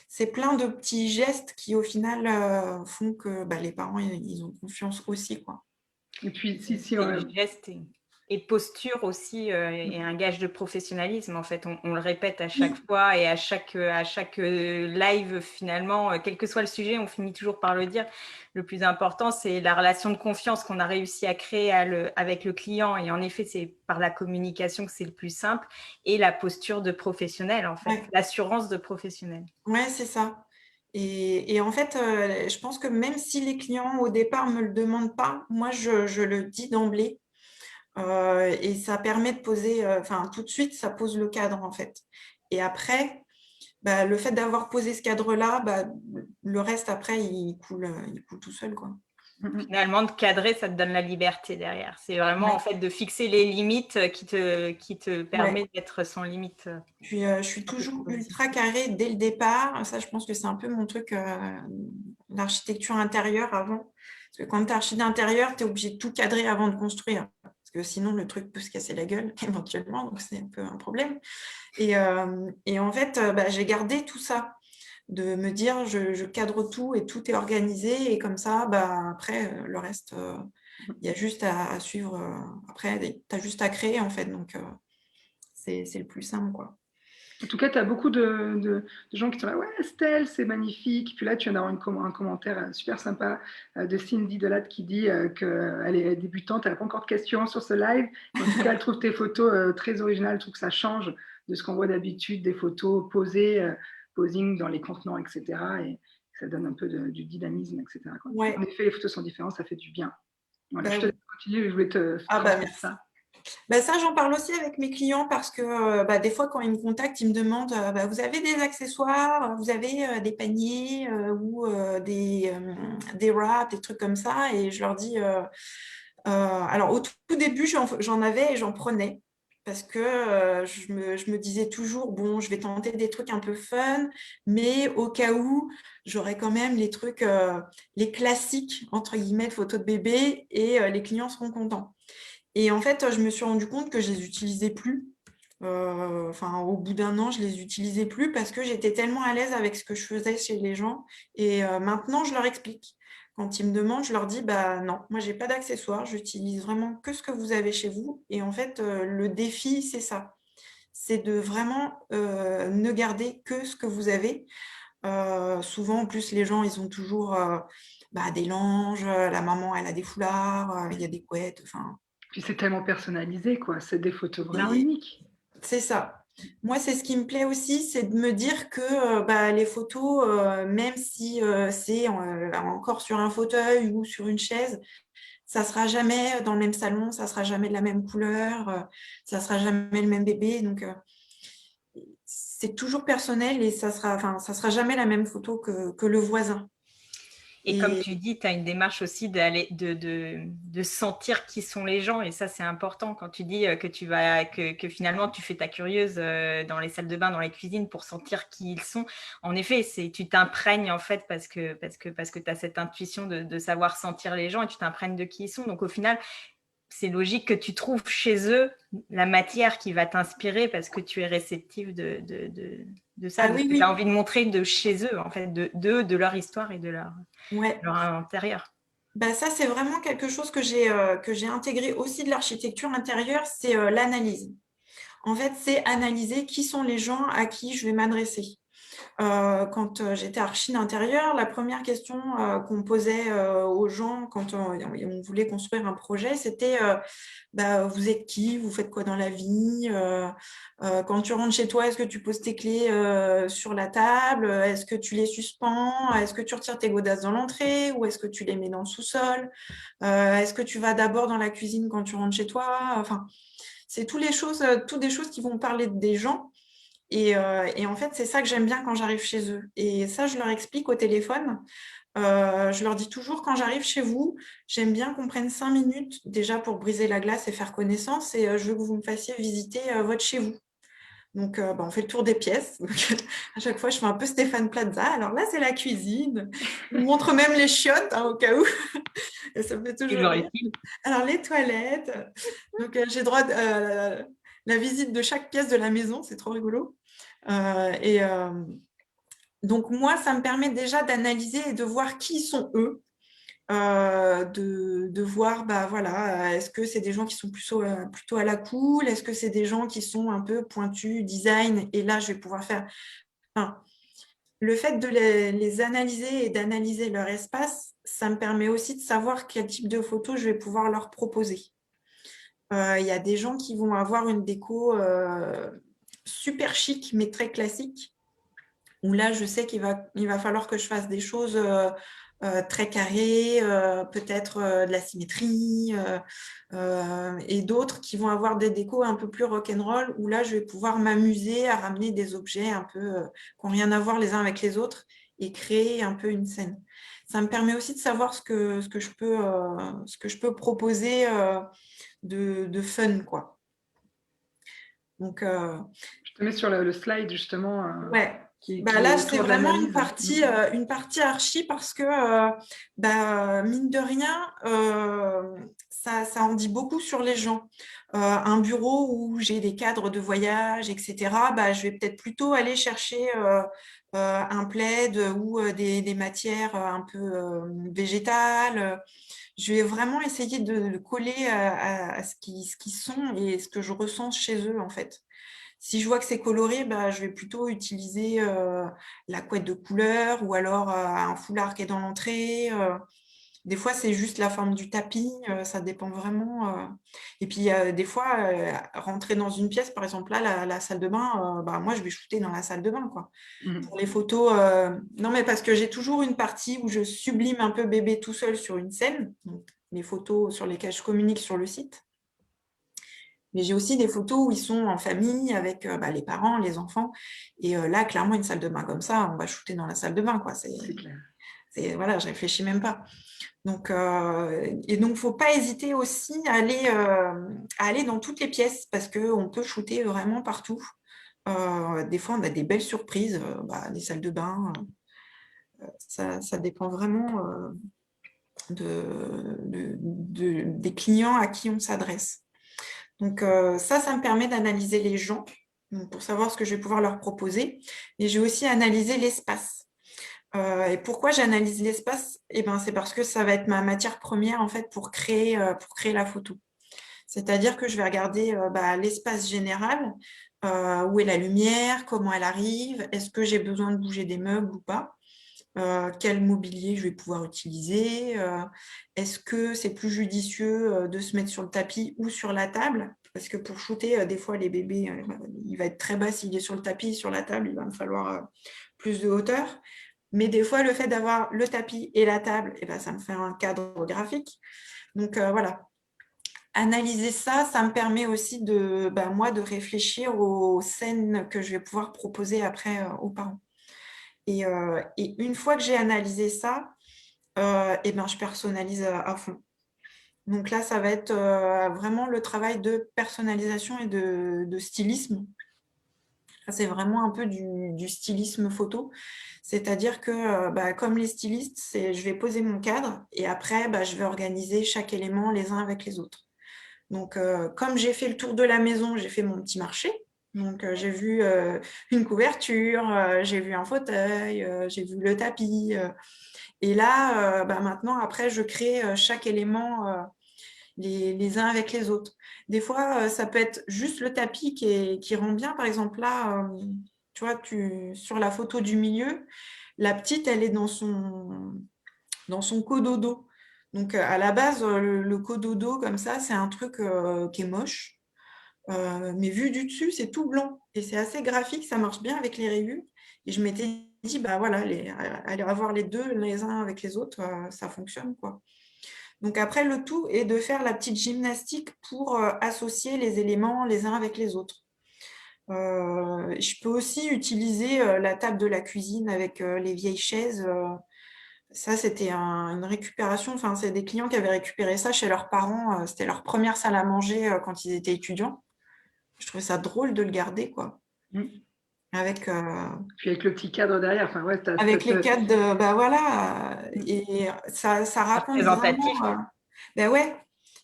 Speaker 2: C'est plein de petits gestes qui, au final, font que les parents, ils ont confiance aussi, quoi.
Speaker 1: Et puis, si
Speaker 3: gestes et de posture aussi est un gage de professionnalisme. En fait, on le répète à chaque fois et à chaque live, finalement, quel que soit le sujet, on finit toujours par le dire. Le plus important, c'est la relation de confiance qu'on a réussi à créer avec le client. Et en effet, c'est par la communication que c'est le plus simple et la posture de professionnel, en fait, l'assurance de professionnel.
Speaker 2: Ouais, c'est ça. Et en fait, je pense que même si les clients, au départ, ne me le demandent pas, moi, je le dis d'emblée. Et ça permet de poser, tout de suite, ça pose le cadre, en fait. Et après, le fait d'avoir posé ce cadre-là, le reste, après, il coule tout seul, quoi.
Speaker 3: Finalement, de cadrer, ça te donne la liberté derrière. C'est vraiment en fait de fixer les limites qui te permet d'être sans limite.
Speaker 2: Puis, je suis toujours ultra carrée dès le départ. Ça, je pense que c'est un peu mon truc, l'architecture intérieure avant. Parce que quand tu es archi d'intérieur, tu es obligé de tout cadrer avant de construire. Parce que sinon, le truc peut se casser la gueule éventuellement. Donc, c'est un peu un problème. Et en fait, j'ai gardé tout ça. De me dire, je cadre tout et tout est organisé. Et comme ça, après, le reste, il y a juste à suivre. Après, tu as juste à créer, en fait. Donc, c'est le plus simple, quoi.
Speaker 1: En tout cas, tu as beaucoup de gens qui sont là, ouais, Estelle, c'est magnifique. Puis là, tu viens d'avoir un commentaire super sympa de Cindy Delatte qui dit qu'elle est débutante, elle n'a pas encore de questions sur ce live. En tout cas, elle trouve tes photos très originales, elle trouve que ça change de ce qu'on voit d'habitude, des photos posées, posing dans les contenants, etc. Et ça donne un peu du dynamisme, etc.
Speaker 2: Ouais.
Speaker 1: En effet, les photos sont différentes, ça fait du bien. Voilà, je te laisse continuer, je voulais te transmettre ça.
Speaker 2: Ça, j'en parle aussi avec mes clients parce que des fois, quand ils me contactent, ils me demandent vous avez des accessoires, vous avez des paniers ou des wraps, des trucs comme ça. Et je leur dis alors, au tout début, j'en avais et j'en prenais parce que je me disais toujours bon, je vais tenter des trucs un peu fun, mais au cas où, j'aurais quand même les trucs, les classiques, entre guillemets, de photos de bébé et les clients seront contents. Et en fait, je me suis rendu compte que je ne les utilisais plus. Enfin, au bout d'un an, je les utilisais plus parce que j'étais tellement à l'aise avec ce que je faisais chez les gens. Et maintenant, je leur explique. Quand ils me demandent, je leur dis, bah non, moi, j'ai pas d'accessoires. J'utilise vraiment que ce que vous avez chez vous. Et en fait, le défi, c'est ça. C'est de vraiment ne garder que ce que vous avez. Souvent, en plus, les gens, ils ont toujours des langes, la maman, elle a des foulards, il y a des couettes, enfin,
Speaker 1: Puis c'est tellement personnalisé, quoi. C'est des photos vraiment
Speaker 2: et
Speaker 1: uniques.
Speaker 2: c'est ça. Moi, c'est ce qui me plaît aussi, c'est de me dire que les photos, même si c'est encore sur un fauteuil ou sur une chaise, ça sera jamais dans le même salon, ça sera jamais de la même couleur, ça sera jamais le même bébé. Donc, c'est toujours personnel et ça sera jamais la même photo que le voisin.
Speaker 3: Et comme
Speaker 2: Et
Speaker 3: tu dis, tu as une démarche aussi de sentir qui sont les gens. Et ça, c'est important quand tu dis que finalement, tu fais ta curieuse dans les salles de bain, dans les cuisines pour sentir qui ils sont. En effet, tu t'imprègnes en fait parce que tu as cette intuition de savoir sentir les gens et tu t'imprègnes de qui ils sont. Donc au final, c'est logique que tu trouves chez eux la matière qui va t'inspirer parce que tu es réceptive de ça,
Speaker 2: ah
Speaker 3: de ce
Speaker 2: oui,
Speaker 3: que tu as
Speaker 2: oui,
Speaker 3: envie de montrer de chez eux, en fait, de leur histoire et de
Speaker 2: ouais.
Speaker 3: leur intérieur.
Speaker 2: Ça, c'est vraiment quelque chose que j'ai intégré aussi de l'architecture intérieure, c'est l'analyse. En fait, c'est analyser qui sont les gens à qui je vais m'adresser. Quand j'étais archi d'intérieur, la première question qu'on posait aux gens quand on voulait construire un projet, c'était vous êtes qui? Vous faites quoi dans la vie? Quand tu rentres chez toi, est-ce que tu poses tes clés sur la table? Est-ce que tu les suspends? Est-ce que tu retires tes godasses dans l'entrée ou est-ce que tu les mets dans le sous-sol? Est-ce que tu vas d'abord dans la cuisine quand tu rentres chez toi? Enfin, c'est toutes des choses qui vont parler des gens. Et en fait, c'est ça que j'aime bien quand j'arrive chez eux. Et ça, je leur explique au téléphone. Je leur dis toujours, quand j'arrive chez vous, j'aime bien qu'on prenne 5 minutes déjà pour briser la glace et faire connaissance. Et je veux que vous me fassiez visiter votre chez vous. Donc, on fait le tour des pièces. Donc, à chaque fois, je fais un peu Stéphane Plaza. Alors là, c'est la cuisine. Je vous montre même les chiottes, hein, au cas où. Et ça me fait toujours
Speaker 3: Toujours
Speaker 2: rire.
Speaker 3: est-il.
Speaker 2: Alors, les toilettes. Donc, j'ai droit à la visite de chaque pièce de la maison. C'est trop rigolo. Donc, moi, ça me permet déjà d'analyser et de voir qui sont eux. De voir, est-ce que c'est des gens qui sont plutôt à la cool? Est-ce que c'est des gens qui sont un peu pointus, design? Et là, je vais pouvoir faire... Enfin, le fait de les analyser et d'analyser leur espace, ça me permet aussi de savoir quel type de photos je vais pouvoir leur proposer. Il y a des gens qui vont avoir une déco super chic, mais très classique, où là, je sais il va falloir que je fasse des choses très carrées, peut-être de la symétrie, et d'autres qui vont avoir des décos un peu plus rock'n'roll, où là, je vais pouvoir m'amuser à ramener des objets un peu qui n'ont rien à voir les uns avec les autres et créer un peu une scène. Ça me permet aussi de savoir ce que je peux proposer de fun, quoi. Donc,
Speaker 1: Je te mets sur le slide, justement,
Speaker 2: ouais.
Speaker 1: qui est
Speaker 2: Là, c'est
Speaker 1: autour de
Speaker 2: vraiment
Speaker 1: l'analyse.
Speaker 2: une partie archi parce que, mine de rien, ça en dit beaucoup sur les gens. Un bureau où j'ai des cadres de voyage, etc., je vais peut-être plutôt aller chercher un plaid ou des matières un peu végétales. Je vais vraiment essayer de coller à ce qu'ils sont et ce que je ressens chez eux, en fait. Si je vois que c'est coloré, je vais plutôt utiliser la couette de couleur ou alors un foulard qui est dans l'entrée. Des fois, c'est juste la forme du tapis, ça dépend vraiment. Et puis, des fois, rentrer dans une pièce, par exemple, là, la salle de bain, moi, je vais shooter dans la salle de bain, quoi. Pour les photos, non, mais parce que j'ai toujours une partie où je sublime un peu bébé tout seul sur une scène, donc les photos sur lesquelles je communique sur le site. Mais j'ai aussi des photos où ils sont en famille avec les parents, les enfants. Et là, clairement, une salle de bain comme ça, on va shooter dans la salle de bain, quoi.
Speaker 1: C'est clair.
Speaker 2: Voilà, je réfléchis même pas. Donc, faut pas hésiter aussi à aller dans toutes les pièces parce qu'on peut shooter vraiment partout. Des fois, on a des belles surprises, des salles de bain. Ça dépend vraiment des clients à qui on s'adresse. Donc ça me permet d'analyser les gens, donc, pour savoir ce que je vais pouvoir leur proposer. Et j'ai aussi analysé l'espace. Et pourquoi j'analyse l'espace? Eh ben, c'est parce que ça va être ma matière première en fait pour créer la photo. C'est-à-dire que je vais regarder l'espace général, où est la lumière, comment elle arrive, est-ce que j'ai besoin de bouger des meubles ou pas, quel mobilier je vais pouvoir utiliser, est-ce que c'est plus judicieux de se mettre sur le tapis ou sur la table, parce que pour shooter, des fois les bébés, il va être très bas s'il est sur le tapis, sur la table, il va me falloir plus de hauteur. Mais des fois, le fait d'avoir le tapis et la table, eh ben, ça me fait un cadre graphique. Donc voilà, analyser ça, ça me permet aussi moi, de réfléchir aux scènes que je vais pouvoir proposer après aux parents. Et une fois que j'ai analysé ça, eh ben, je personnalise à fond. Donc là, ça va être vraiment le travail de personnalisation et de stylisme. C'est vraiment un peu du stylisme photo. C'est-à-dire que, comme les stylistes, je vais poser mon cadre et après, je vais organiser chaque élément les uns avec les autres. Donc, comme j'ai fait le tour de la maison, j'ai fait mon petit marché. Donc, j'ai vu une couverture, j'ai vu un fauteuil, j'ai vu le tapis. Et là, maintenant, après, je crée chaque élément les uns avec les autres. Des fois, ça peut être juste le tapis qui rend bien. Par exemple, là, tu vois, sur la photo du milieu, la petite, elle est dans son cododo. Donc, à la base, le cododo, comme ça, c'est un truc qui est moche. Mais vu du dessus, c'est tout blanc. Et c'est assez graphique, ça marche bien avec les rayures. Et je m'étais dit, voilà, aller avoir les deux les uns avec les autres, ça fonctionne, quoi. Donc après, le tout est de faire la petite gymnastique pour associer les éléments les uns avec les autres. Je peux aussi utiliser la table de la cuisine avec les vieilles chaises. Ça, c'était une récupération. Enfin, c'est des clients qui avaient récupéré ça chez leurs parents. C'était leur première salle à manger quand ils étaient étudiants. Je trouvais ça drôle de le garder, quoi.
Speaker 1: Mm.
Speaker 2: Avec,
Speaker 1: Puis avec le petit cadre derrière, enfin, ouais,
Speaker 2: avec les cadres de... voilà. Et ça raconte
Speaker 3: Représentatif.
Speaker 2: vraiment... ouais.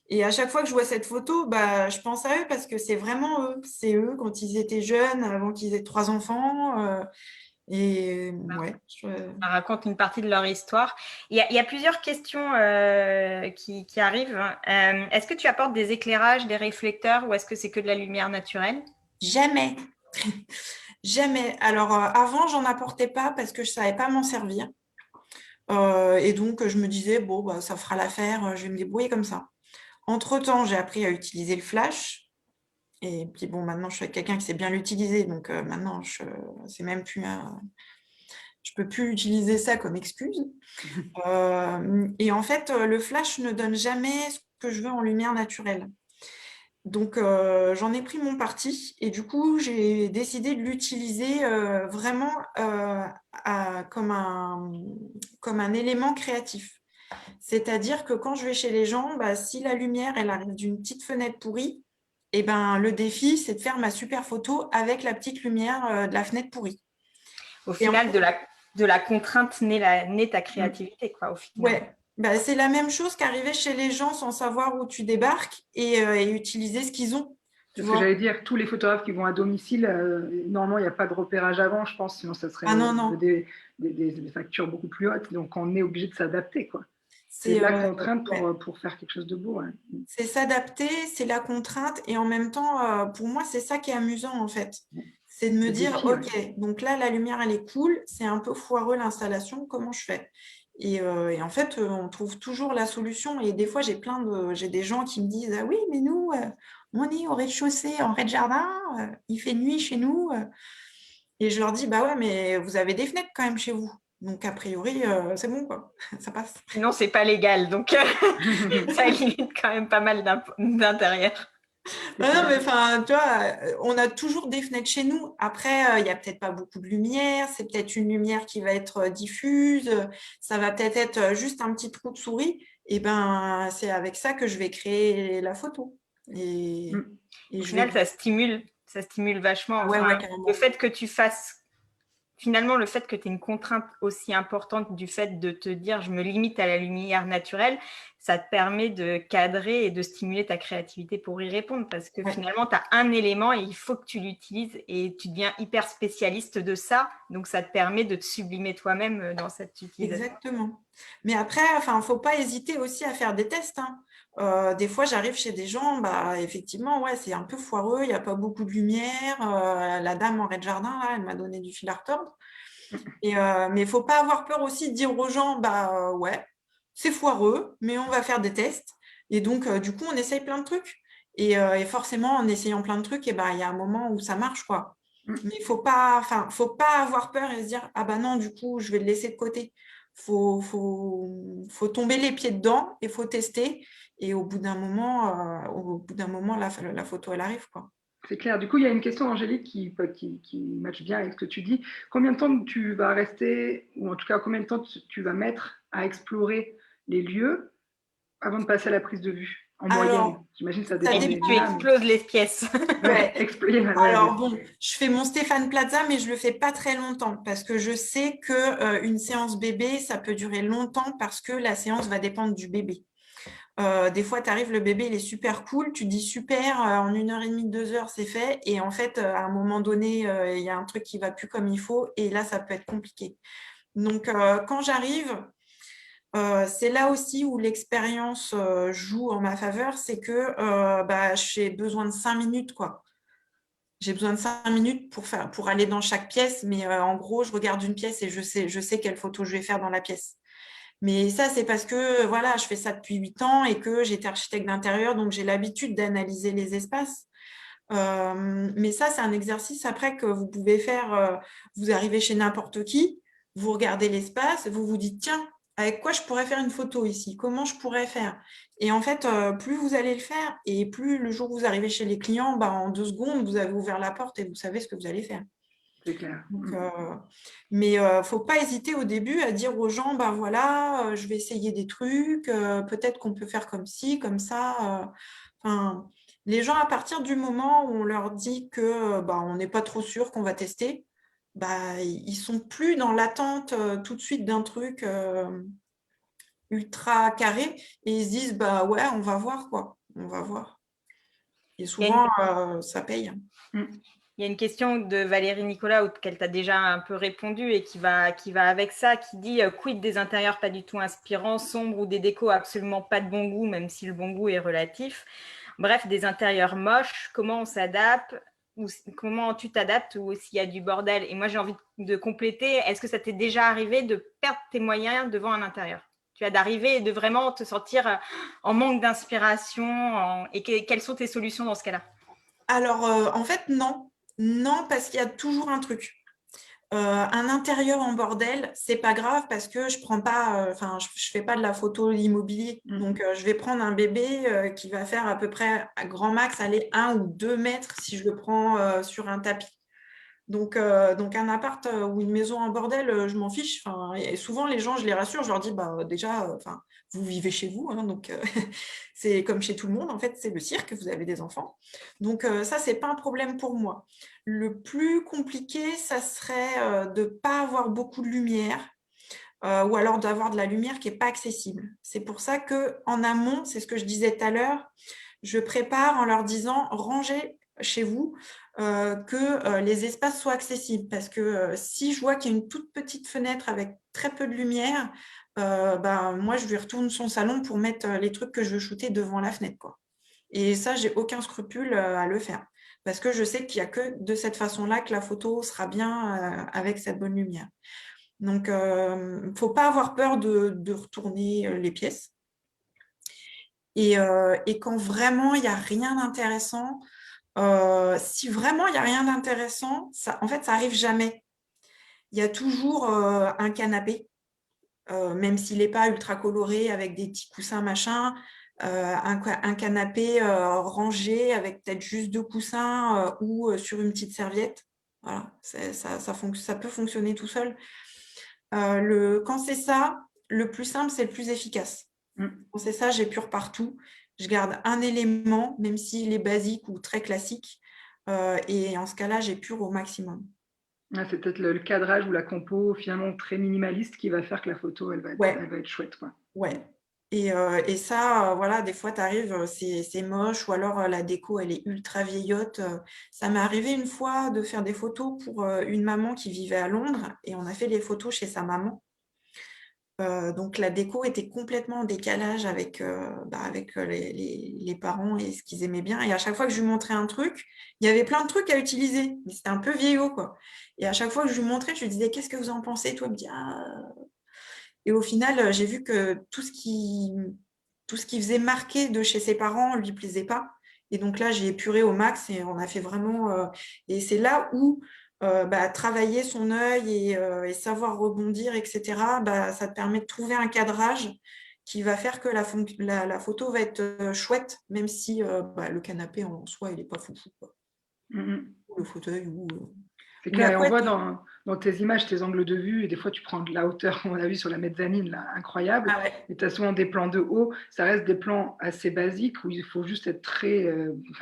Speaker 2: Et à chaque fois que je vois cette photo, je pense à eux parce que c'est vraiment eux. C'est eux quand ils étaient jeunes, avant qu'ils aient 3 enfants. Et ouais.
Speaker 3: Ça raconte une partie de leur histoire. Il y a plusieurs questions qui arrivent. Est-ce que tu apportes des éclairages, des réflecteurs ou est-ce que c'est que de la lumière naturelle?
Speaker 2: Jamais. Jamais. Alors, avant, j'en apportais pas parce que je savais pas m'en servir. Et donc, je me disais, bon, ça fera l'affaire, je vais me débrouiller comme ça. Entre-temps, j'ai appris à utiliser le flash. Et puis, bon, maintenant, je suis avec quelqu'un qui sait bien l'utiliser. Donc, maintenant, c'est même plus je peux plus utiliser ça comme excuse. Et en fait, le flash ne donne jamais ce que je veux en lumière naturelle. Donc, j'en ai pris mon parti et du coup, j'ai décidé de l'utiliser vraiment comme un élément créatif. C'est-à-dire que quand je vais chez les gens, si la lumière elle arrive d'une petite fenêtre pourrie, eh ben, le défi, c'est de faire ma super photo avec la petite lumière de la fenêtre pourrie.
Speaker 3: Au final, de la contrainte naît ta créativité, quoi, au final.
Speaker 2: Ouais, c'est la même chose qu'arriver chez les gens sans savoir où tu débarques et utiliser ce qu'ils ont.
Speaker 1: C'est ce que j'allais dire, tous les photographes qui vont à domicile, normalement, il n'y a pas de repérage avant, je pense, sinon ça serait
Speaker 2: non.
Speaker 1: des factures beaucoup plus hautes. Donc, on est obligé de s'adapter, quoi. C'est la contrainte pour faire quelque chose de beau. Ouais.
Speaker 2: C'est s'adapter, c'est la contrainte. Et en même temps, pour moi, c'est ça qui est amusant, en fait. C'est de me dire,
Speaker 1: défi,
Speaker 2: OK, donc là, la lumière, elle est cool. C'est un peu foireux l'installation. Comment je fais? Et en fait, on trouve toujours la solution. Et des fois, j'ai des gens qui me disent, ah oui, mais nous, on est au rez-de-chaussée, en rez-de-jardin. Il fait nuit chez nous. Et je leur dis, ouais, mais vous avez des fenêtres quand même chez vous. Donc, a priori, c'est bon, quoi. Ça passe.
Speaker 3: Sinon, c'est pas légal. Donc, ça limite quand même pas mal d'intérieur.
Speaker 2: Non, mais enfin, tu vois, on a toujours des fenêtres chez nous. Après, il n'y a peut-être pas beaucoup de lumière. C'est peut-être une lumière qui va être diffuse. Ça va peut-être être juste un petit trou de souris. Et ben, c'est avec ça que je vais créer la photo.
Speaker 3: Au final, ça stimule vachement.
Speaker 2: Ouais,
Speaker 3: le fait que tu fasses finalement, le fait que tu aies une contrainte aussi importante du fait de te dire je me limite à la lumière naturelle, ça te permet de cadrer et de stimuler ta créativité pour y répondre parce que finalement, tu as un élément et il faut que tu l'utilises et tu deviens hyper spécialiste de ça. Donc, ça te permet de te sublimer toi-même dans cette utilisation.
Speaker 2: Exactement. Mais après, il ne faut pas hésiter aussi à faire des tests. Des fois, j'arrive chez des gens, effectivement, ouais, c'est un peu foireux, il n'y a pas beaucoup de lumière. La dame en rez-de-jardin, là, elle m'a donné du fil à retordre. Mais il ne faut pas avoir peur aussi de dire aux gens, ouais, c'est foireux, mais on va faire des tests. Et donc, du coup, on essaye plein de trucs. Et forcément, en essayant plein de trucs, il y a un moment où ça marche, quoi. Mais il faut pas avoir peur et se dire, ah non, du coup, je vais le laisser de côté. Faut tomber les pieds dedans et faut tester. Et au bout d'un moment, la photo, elle arrive, quoi.
Speaker 1: C'est clair. Du coup, il y a une question, Angélique, qui matche bien avec ce que tu dis. Combien de temps tu vas rester, ou en tout cas, combien de temps tu vas mettre à explorer les lieux avant de passer à la prise de vue, en moyenne? J'imagine que ça dépend des
Speaker 3: Tu exploses les pièces.
Speaker 1: Ouais,
Speaker 2: alors bon, je fais mon Stéphane Plaza, mais je le fais pas très longtemps parce que je sais que une séance bébé, ça peut durer longtemps parce que la séance va dépendre du bébé. Des fois, tu arrives, le bébé, il est super cool, tu dis super, en 1h30, 2 heures, c'est fait. Et en fait, à un moment donné, il y a un truc qui va plus comme il faut. Et là, ça peut être compliqué. Donc, quand j'arrive, c'est là aussi où l'expérience joue en ma faveur, c'est que j'ai besoin de 5 minutes, quoi. J'ai besoin de 5 minutes pour aller dans chaque pièce, mais en gros, je regarde une pièce et je sais quelle photo je vais faire dans la pièce. Mais ça, c'est parce que voilà, je fais ça depuis 8 ans et que j'étais architecte d'intérieur, donc j'ai l'habitude d'analyser les espaces. Mais ça, c'est un exercice après que vous pouvez faire. Vous arrivez chez n'importe qui, vous regardez l'espace, vous vous dites, tiens, avec quoi je pourrais faire une photo ici? Comment je pourrais faire? Et en fait, plus vous allez le faire, et plus le jour où vous arrivez chez les clients, en 2 secondes, vous avez ouvert la porte et vous savez ce que vous allez faire.
Speaker 1: C'est clair.
Speaker 2: Donc, mais faut pas hésiter au début à dire aux gens, voilà, je vais essayer des trucs, peut-être qu'on peut faire comme ci, comme ça. Les gens, à partir du moment où on leur dit que on n'est pas trop sûr qu'on va tester, ils sont plus dans l'attente tout de suite d'un truc ultra carré et ils se disent ouais, on va voir, quoi, on va voir. Et souvent, ça paye.
Speaker 3: Il y a une question de Valérie Nicolas auquel tu as déjà un peu répondu et qui va avec ça, qui dit quid des intérieurs pas du tout inspirants, sombres ou des décos absolument pas de bon goût, même si le bon goût est relatif. Bref, des intérieurs moches, comment on s'adapte ou comment tu t'adaptes ou s'il y a du bordel. Et moi, j'ai envie de compléter, est-ce que ça t'est déjà arrivé de perdre tes moyens devant un intérieur? Tu as d'arriver et de vraiment te sentir en manque d'inspiration et quelles sont tes solutions dans ce cas-là?
Speaker 2: Alors, en fait, non. Non, parce qu'il y a toujours un truc. Un intérieur en bordel, c'est pas grave parce que je prends pas, je fais pas de la photo immobilier. Donc, je vais prendre un bébé qui va faire à peu près à grand max, aller 1 ou 2 mètres si je le prends sur un tapis. Donc un appart ou une maison en bordel, je m'en fiche. Et souvent, les gens, je les rassure, je leur dis, déjà, vous vivez chez vous, donc c'est comme chez tout le monde, en fait, c'est le cirque, vous avez des enfants. Donc ça, c'est pas un problème pour moi. Le plus compliqué, ça serait de ne pas avoir beaucoup de lumière ou alors d'avoir de la lumière qui n'est pas accessible. C'est pour ça qu'en amont, c'est ce que je disais tout à l'heure, je prépare en leur disant, rangez chez vous que les espaces soient accessibles. Parce que si je vois qu'il y a une toute petite fenêtre avec très peu de lumière, moi, je lui retourne son salon pour mettre les trucs que je veux shooter devant la fenêtre, quoi. Et ça, j'ai aucun scrupule à le faire. Parce que je sais qu'il n'y a que de cette façon-là que la photo sera bien avec cette bonne lumière. Donc, il ne faut pas avoir peur de retourner les pièces. Et quand vraiment, il n'y a rien d'intéressant, si vraiment il n'y a rien d'intéressant, en fait, ça n'arrive jamais. Il y a toujours un canapé, même s'il n'est pas ultra coloré avec des petits coussins machin, un canapé rangé avec peut-être juste 2 coussins ou sur une petite serviette. Voilà, ça peut fonctionner tout seul. Quand c'est ça, le plus simple, c'est le plus efficace. Quand c'est ça, j'épure partout. Je garde un élément, même s'il est basique ou très classique. Et en ce cas-là, j'épure au maximum.
Speaker 1: Ah, c'est peut-être le cadrage ou la compo finalement très minimaliste qui va faire que la photo, elle
Speaker 2: Ouais,
Speaker 1: va être chouette, quoi.
Speaker 2: ouais. Et ça, voilà, des fois, tu arrives, c'est moche, ou alors la déco, elle est ultra vieillotte. Ça m'est arrivé une fois de faire des photos pour une maman qui vivait à Londres, et on a fait les photos chez sa maman. Donc la déco était complètement en décalage avec, avec les parents et ce qu'ils aimaient bien. Et à chaque fois que je lui montrais un truc, il y avait plein de trucs à utiliser, mais c'était un peu vieillot, quoi. Et à chaque fois que je lui montrais, je lui disais, qu'est-ce que vous en pensez? Toi, elle me dit, ah. Et au final, j'ai vu que tout ce qui faisait marquer de chez ses parents lui plaisait pas. Et donc là, j'ai épuré au max et on a fait vraiment. Et c'est là où travailler son œil et savoir rebondir, etc., ça te permet de trouver un cadrage qui va faire que la photo va être chouette, même si le canapé en soi, il n'est pas foufou, quoi.
Speaker 1: Mhm.
Speaker 2: Ou le fauteuil
Speaker 1: C'est
Speaker 2: ou la
Speaker 1: clair, et on
Speaker 2: couette.
Speaker 1: voit dans tes images, tes angles de vue, et des fois tu prends de la hauteur, comme on a vu sur la mezzanine, là, incroyable,
Speaker 2: Ah ouais.
Speaker 1: et tu as souvent des plans de haut, ça reste des plans assez basiques où il faut juste être très,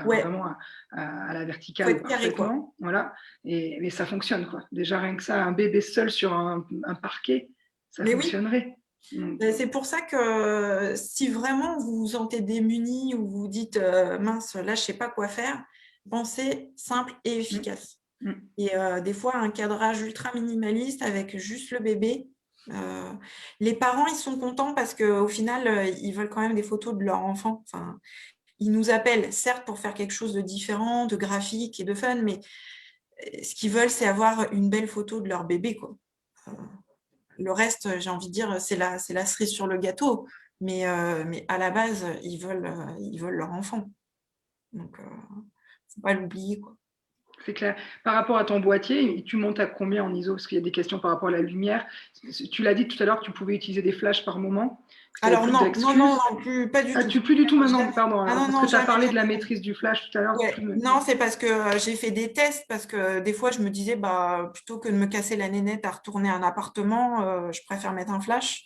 Speaker 2: Ouais,
Speaker 1: vraiment à la
Speaker 2: faut
Speaker 1: verticale ou
Speaker 2: être carré, quoi.
Speaker 1: parfaitement, voilà, mais ça fonctionne, quoi. Déjà rien que ça, un bébé seul sur un parquet, ça
Speaker 2: Mais oui.
Speaker 1: fonctionnerait. Donc,
Speaker 2: C'est pour ça que si vraiment vous vous sentez démuni ou vous vous dites mince, là, je ne sais pas quoi faire, pensez simple et
Speaker 1: mm,
Speaker 2: efficace.
Speaker 1: mm.
Speaker 2: Et des fois, un cadrage ultra minimaliste avec juste le bébé. euh, les parents, ils sont contents parce qu'au final, ils veulent quand même des photos de leur enfant. Enfin, ils nous appellent, certes, pour faire quelque chose de différent, de graphique et de fun, mais ce qu'ils veulent, c'est avoir une belle photo de leur bébé, quoi. Euh, le reste, j'ai envie de dire, c'est la cerise sur le gâteau. Mais à la base, ils veulent leur enfant. Donc, faut pas l'oublier, quoi.
Speaker 1: C'est clair. Par rapport à ton boîtier, tu montes à combien en ISO? Parce qu'il y a des questions par rapport à la lumière. Tu l'as dit tout à l'heure que tu pouvais utiliser des flashs par moment, que tu n'avais
Speaker 2: Alors
Speaker 1: plus
Speaker 2: non, non, non,
Speaker 1: d'excuses.
Speaker 2: non, pas du
Speaker 1: Ah,
Speaker 2: tout.
Speaker 1: plus du tout maintenant,
Speaker 2: Jamais.
Speaker 1: pardon.
Speaker 2: Ah
Speaker 1: Alors,
Speaker 2: non,
Speaker 1: parce que
Speaker 2: non,
Speaker 1: tu as
Speaker 2: jamais,
Speaker 1: parlé de la
Speaker 2: jamais, jamais.
Speaker 1: maîtrise du flash tout à l'heure.
Speaker 2: Ouais. Non, c'est parce que j'ai fait des tests, parce que des fois, je me disais, plutôt que de me casser la nénette à retourner à un appartement, je préfère mettre un flash.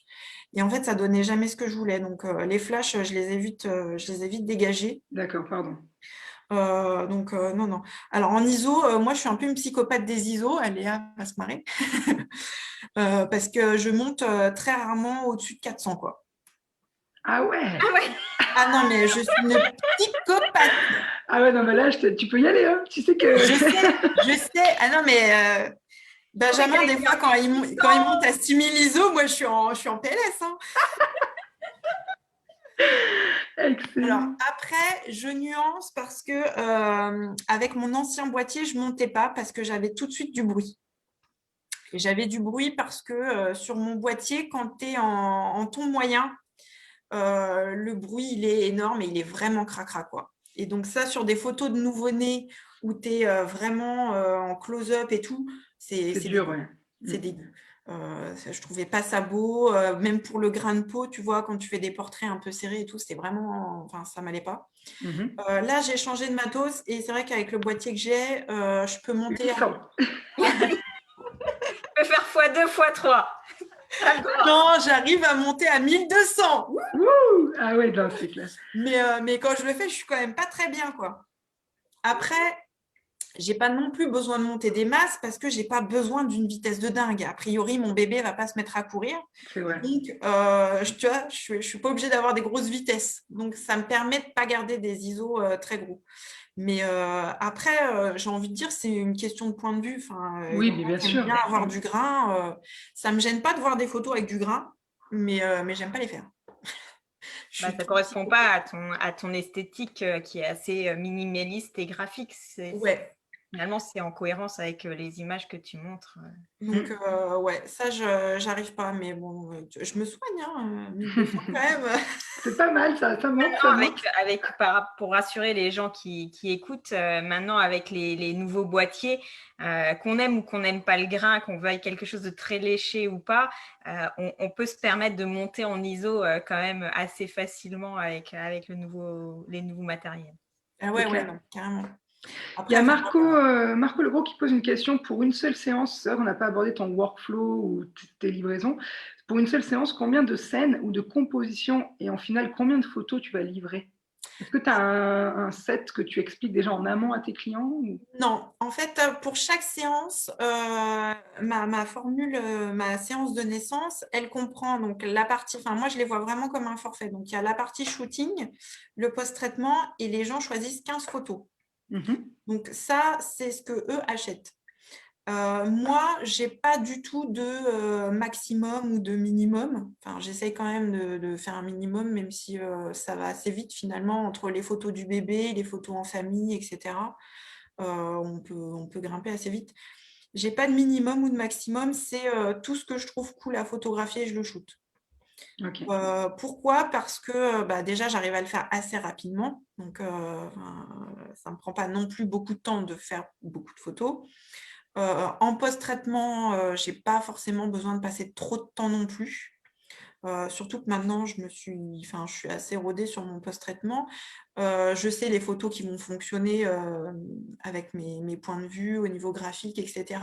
Speaker 2: Et en fait, ça donnait jamais ce que je voulais. Donc, les flashs, je les ai vite dégagés.
Speaker 1: D'accord, pardon.
Speaker 2: Donc, non, non. Alors, en ISO, moi, je suis un peu une psychopathe des ISO. Elle est là, va se marrer. Parce que je monte très rarement au-dessus de 400, quoi.
Speaker 1: Ah ouais.
Speaker 3: Ah ouais.
Speaker 2: Ah non, mais je suis une psychopathe.
Speaker 1: Ah ouais, non, mais là, tu peux y aller. Hein. Tu sais que.
Speaker 2: Je sais. Ah non, mais
Speaker 3: Oui,
Speaker 2: Benjamin,
Speaker 3: j'allais
Speaker 2: des
Speaker 3: dire
Speaker 2: fois, quand il monte à 6000 ISO, moi, je suis en PLS, hein. Alors,
Speaker 1: Excellent.
Speaker 2: après, je nuance parce que avec mon ancien boîtier, je ne montais pas parce que j'avais tout de suite du bruit. Et j'avais du bruit parce que sur mon boîtier, quand tu es en ton moyen, le bruit, il est énorme et il est vraiment cracra, quoi. Et donc ça, sur des photos de nouveau-né où tu es vraiment en close-up et tout, c'est
Speaker 1: C'est dur,
Speaker 2: dégueu.
Speaker 1: ouais.
Speaker 2: C'est
Speaker 1: Mm.
Speaker 2: dégueu. Je trouvais pas ça beau, même pour le grain de peau, tu vois, quand tu fais des portraits un peu serrés et tout, c'était vraiment, enfin, ça m'allait pas.
Speaker 1: Mhm.
Speaker 2: Là, j'ai changé de matos et c'est vrai qu'avec le boîtier que j'ai, je peux monter
Speaker 1: 800.
Speaker 3: tu peux faire x2, x3. T'as le droit.
Speaker 2: Non, j'arrive à monter à 1200.
Speaker 1: Ouh. Ah ouais, non, c'est clair.
Speaker 2: Mais quand je le fais, je suis quand même pas très bien, quoi. Après, j'ai pas non plus besoin de monter des masses parce que j'ai pas besoin d'une vitesse de dingue. A priori, mon bébé va pas se mettre à courir.
Speaker 1: C'est vrai.
Speaker 2: Donc, tu vois, je suis pas obligée d'avoir des grosses vitesses. Donc, ça me permet de pas garder des ISO très gros. Mais après, j'ai envie de dire, c'est une question de point de vue. Enfin, il
Speaker 1: Oui,
Speaker 2: y en
Speaker 1: mais
Speaker 2: a
Speaker 1: bien
Speaker 2: qui aiment
Speaker 1: sûr.
Speaker 2: bien avoir
Speaker 1: Mm.
Speaker 2: du grain. Ça me gêne pas de voir des photos avec du grain, mais j'aime pas les faire. Je
Speaker 3: Bah,
Speaker 2: suis
Speaker 3: ça
Speaker 2: trop
Speaker 3: correspond
Speaker 2: psychopathe.
Speaker 3: pas à ton esthétique qui est assez minimaliste et graphique.
Speaker 2: Ouais.
Speaker 3: Finalement, c'est en cohérence avec les images que tu montres.
Speaker 2: Donc,
Speaker 1: Mm.
Speaker 2: ouais, ça, j'arrive pas. Mais bon, je me soigne, hein, 1200 quand même.
Speaker 1: C'est pas mal, ça monte, ça
Speaker 3: Maintenant,
Speaker 1: monte.
Speaker 3: pour rassurer les gens qui écoutent, maintenant avec les nouveaux boîtiers, qu'on aime ou qu'on n'aime pas le grain, qu'on veuille quelque chose de très léché ou pas, on peut se permettre de monter en ISO quand même assez facilement avec les nouveaux matériels.
Speaker 2: Ah
Speaker 1: C'est
Speaker 2: ouais, ouais,
Speaker 1: clair.
Speaker 2: non, carrément.
Speaker 1: Il y
Speaker 2: Après,
Speaker 1: a
Speaker 2: enfin, voilà.
Speaker 1: Marco Legros qui pose une question pour une seule séance. C'est vrai qu'on n'a pas abordé ton workflow ou tes livraisons. Pour une seule séance, combien de scènes ou de compositions et en finale, combien de photos tu vas livrer? Est-ce que tu as un set que tu expliques déjà en amont à tes clients
Speaker 2: Non, en fait, pour chaque séance, ma formule, ma séance de naissance, elle comprend donc la partie, enfin moi je les vois vraiment comme un forfait. Donc il y a la partie shooting, le post-traitement et les gens choisissent 15 photos. Donc ça, c'est ce que eux achètent. Moi, je n'ai pas du tout de maximum ou de minimum. Enfin, j'essaye quand même de faire un minimum, même si ça va assez vite finalement entre les photos du bébé, les photos en famille, etc. On peut grimper assez vite. Je n'ai pas de minimum ou de maximum. C'est tout ce que je trouve cool à photographier, je le shoot.
Speaker 1: Okay.
Speaker 2: Pourquoi? Parce que déjà, j'arrive à le faire assez rapidement. Donc, ça ne me prend pas non plus beaucoup de temps de faire beaucoup de photos. En post-traitement, je n'ai pas forcément besoin de passer trop de temps non plus. Surtout que maintenant, je suis assez rodée sur mon post-traitement. Je sais les photos qui vont fonctionner avec mes points de vue au niveau graphique, etc.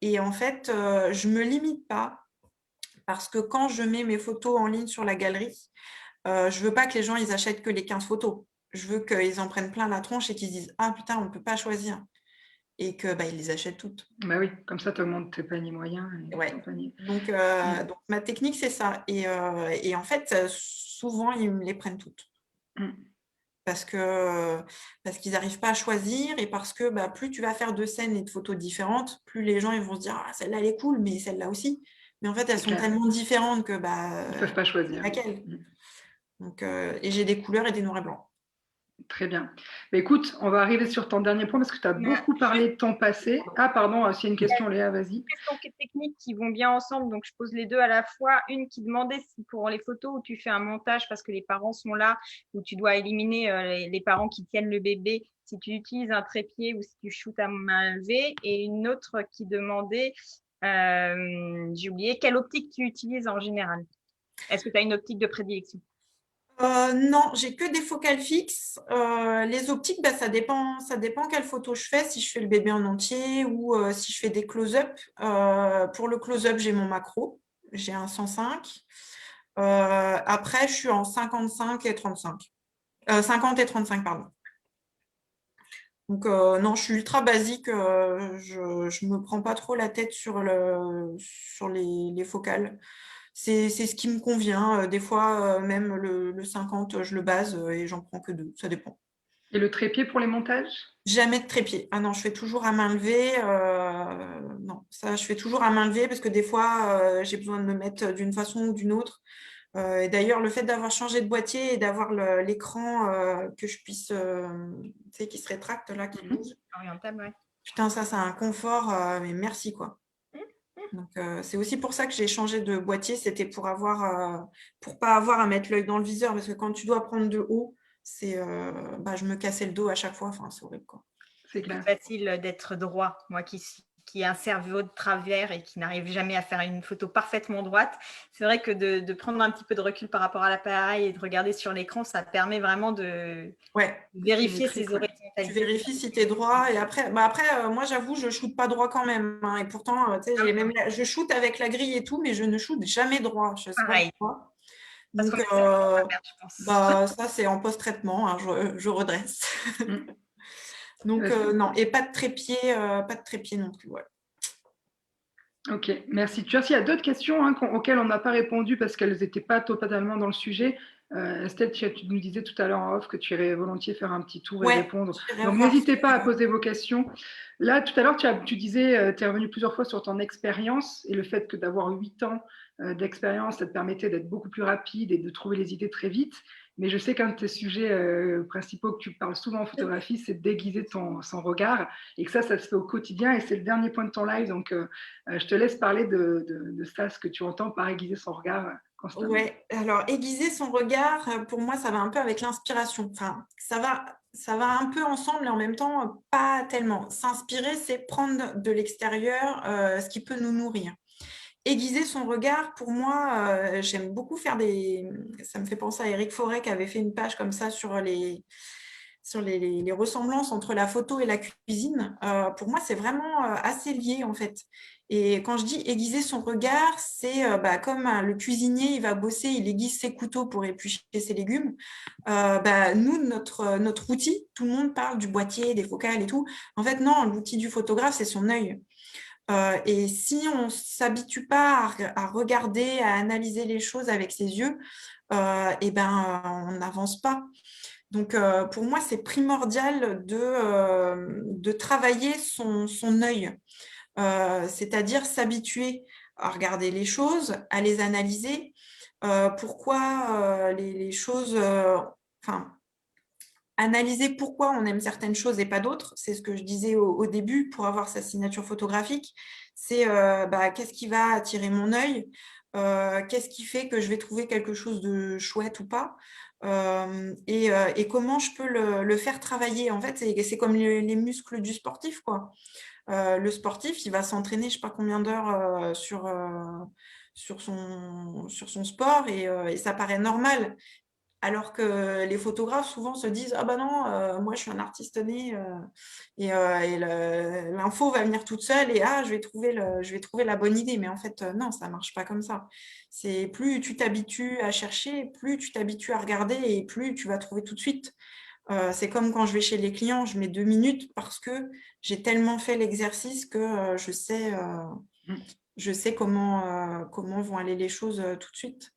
Speaker 2: Et en fait, je ne me limite pas parce que quand je mets mes photos en ligne sur la galerie, je ne veux pas que les gens ils achètent que les 15 photos. Je veux qu'ils en prennent plein la tronche et qu'ils se disent « Ah putain, on ne peut pas choisir ». Et qu'ils les achètent toutes.
Speaker 1: Bah oui, comme ça, tu augmentes tes paniers moyens.
Speaker 2: Ouais.
Speaker 1: Ton panier.
Speaker 2: Donc, ma technique, c'est ça. Et en fait, souvent, ils me les prennent toutes. Parce qu'ils n'arrivent pas à choisir et parce que plus tu vas faire de scènes et de photos différentes, plus les gens ils vont se dire « Ah, celle-là, elle est cool, mais celle-là aussi ». Mais en fait, elles sont tellement différentes que
Speaker 1: ils ne peuvent pas choisir.
Speaker 2: Laquelle. Donc, et j'ai des couleurs et des noirs et blancs.
Speaker 1: Très bien. Mais écoute, on va arriver sur ton dernier point parce que tu as beaucoup parlé de ton passé. Ah, pardon, s'il y a une question, Léa, vas-y.
Speaker 3: Questions techniques qui vont bien ensemble, donc je pose les deux à la fois. Une qui demandait si pour les photos où tu fais un montage parce que les parents sont là, où tu dois éliminer les parents qui tiennent le bébé, si tu utilises un trépied ou si tu shootes à main levée. Et une autre qui demandait, j'ai oublié, quelle optique tu utilises en général? Est-ce que tu as une optique de prédilection?
Speaker 2: Non, j'ai que des focales fixes. Les optiques, ça dépend quelle photo je fais, si je fais le bébé en entier ou si je fais des close-up. Pour le close-up, j'ai mon macro, j'ai un 105. Après, je suis en 55 et 35. 50 et 35, pardon. Donc, non, je suis ultra basique. Je ne me prends pas trop la tête sur les focales. C'est ce qui me convient. Des fois, même le 50, je le base et j'en prends que 2. Ça dépend.
Speaker 1: Et le trépied pour les montages?
Speaker 2: Jamais de trépied. Ah non, je fais toujours à main levée. Non, ça, je fais toujours à main levée parce que des fois, j'ai besoin de me mettre d'une façon ou d'une autre. Et d'ailleurs, le fait d'avoir changé de boîtier et d'avoir l'écran que je puisse, tu sais, qui se rétracte là, qui bouge.
Speaker 3: Orientable, ouais.
Speaker 2: Putain, ça, c'est un confort, mais merci, quoi. Donc, c'est aussi pour ça que j'ai changé de boîtier. C'était pour pas avoir à mettre l'œil dans le viseur. Parce que quand tu dois prendre de haut, je me cassais le dos à chaque fois. Enfin, c'est horrible, quoi.
Speaker 1: C'est clair.
Speaker 3: Facile d'être droit. Moi qui ai un cerveau de travers et qui n'arrive jamais à faire une photo parfaitement droite, c'est vrai que de prendre un petit peu de recul par rapport à l'appareil et de regarder sur l'écran, ça permet vraiment de vérifier ses horizontalités.
Speaker 2: Tu vérifies si tu es droit. Et après, moi, j'avoue, je ne shoote pas droit quand même. Hein, et pourtant, tu sais, je shoote avec la grille et tout, mais je ne shoote jamais droit. Je sais pas pourquoi. Donc, ça, c'est en post-traitement. Hein, je redresse. Donc, non. Et pas de trépied non plus. Ouais.
Speaker 1: Ok, merci. Tu vois, s'il y a d'autres questions auxquelles on n'a pas répondu parce qu'elles n'étaient pas totalement dans le sujet, Estelle, tu nous disais tout à l'heure en off que tu irais volontiers faire un petit tour et répondre. Donc, n'hésitez pas à poser vos questions. Là, tout à l'heure, tu disais, tu es revenu plusieurs fois sur ton expérience et le fait que d'avoir 8 ans d'expérience, ça te permettait d'être beaucoup plus rapide et de trouver les idées très vite. Mais je sais qu'un de tes sujets principaux que tu parles souvent en photographie, c'est de déguiser son regard et que ça se fait au quotidien et c'est le dernier point de ton live. Donc, je te laisse parler de ça, ce que tu entends par aiguiser son regard constamment.
Speaker 2: Oui, alors aiguiser son regard, pour moi, ça va un peu avec l'inspiration. Enfin, ça va un peu ensemble et en même temps, pas tellement. S'inspirer, c'est prendre de l'extérieur ce qui peut nous nourrir. Aiguiser son regard, pour moi, j'aime beaucoup faire ça me fait penser à Eric Forêt qui avait fait une page comme ça sur sur les ressemblances entre la photo et la cuisine, pour moi, c'est vraiment assez lié en fait. Et quand je dis aiguiser son regard, c'est comme le cuisinier, il va bosser, il aiguise ses couteaux pour éplucher ses légumes. Nous, notre outil, tout le monde parle du boîtier, des focales et tout. En fait, non, l'outil du photographe, c'est son œil. Et si on ne s'habitue pas à regarder, à analyser les choses avec ses yeux, on n'avance pas. Donc, pour moi, c'est primordial de travailler son œil, c'est-à-dire s'habituer à regarder les choses, à les analyser. Pourquoi les choses... analyser pourquoi on aime certaines choses et pas d'autres, c'est ce que je disais au début pour avoir sa signature photographique, c'est qu'est-ce qui va attirer mon œil, qu'est-ce qui fait que je vais trouver quelque chose de chouette ou pas, et comment je peux le faire travailler. En fait, c'est comme les muscles du sportif, quoi. Le sportif, il va s'entraîner, je ne sais pas combien d'heures sur son sport et ça paraît normal. Alors que les photographes souvent se disent ah bah non, moi je suis un artiste né et l'info va venir toute seule et je vais trouver la bonne idée. Mais en fait, non, ça marche pas comme ça. C'est plus tu t'habitues à chercher, plus tu t'habitues à regarder et plus tu vas trouver tout de suite. C'est comme quand je vais chez les clients, je mets 2 minutes parce que j'ai tellement fait l'exercice que je sais comment vont aller les choses tout de suite.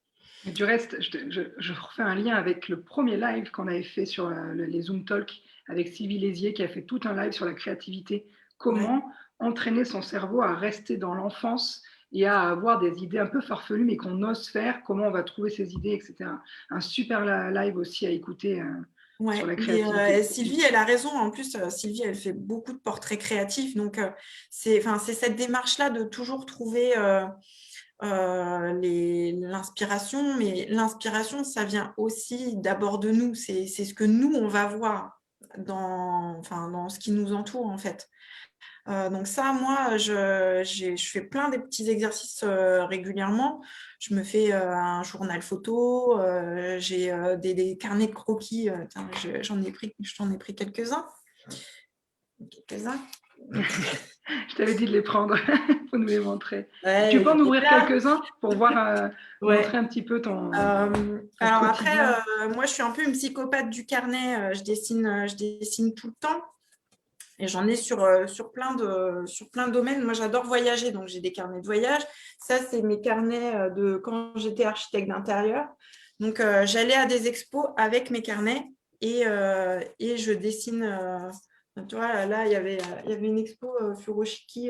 Speaker 1: Et du reste, je refais un lien avec le premier live qu'on avait fait sur les Zoom Talk avec Sylvie Lézier qui a fait tout un live sur la créativité. Comment entraîner son cerveau à rester dans l'enfance et à avoir des idées un peu farfelues mais qu'on ose faire, comment on va trouver ces idées, etc. Un super live aussi à écouter sur la créativité.
Speaker 2: Sylvie, elle a raison. En plus, Sylvie, elle fait beaucoup de portraits créatifs. Donc, c'est cette démarche-là de toujours trouver l'inspiration. Mais l'inspiration, ça vient aussi d'abord de nous. C'est ce que nous, on va voir dans ce qui nous entoure, en fait. Donc ça, moi, je fais plein des petits exercices régulièrement. Je me fais un journal photo, j'ai des carnets de croquis. J'en ai pris quelques-uns.
Speaker 1: Je t'avais dit de les prendre pour nous les montrer.
Speaker 2: Ouais,
Speaker 1: tu peux en ouvrir quelques-uns pour voir, montrer un petit peu ton
Speaker 2: alors
Speaker 1: quotidien.
Speaker 2: Après, moi, je suis un peu une psychopathe du carnet. Je dessine tout le temps. Et j'en ai sur plein de domaines. Moi, j'adore voyager, donc j'ai des carnets de voyage. Ça, c'est mes carnets de quand j'étais architecte d'intérieur. Donc, j'allais à des expos avec mes carnets et je dessine. Tu vois, là, il y avait une expo furoshiki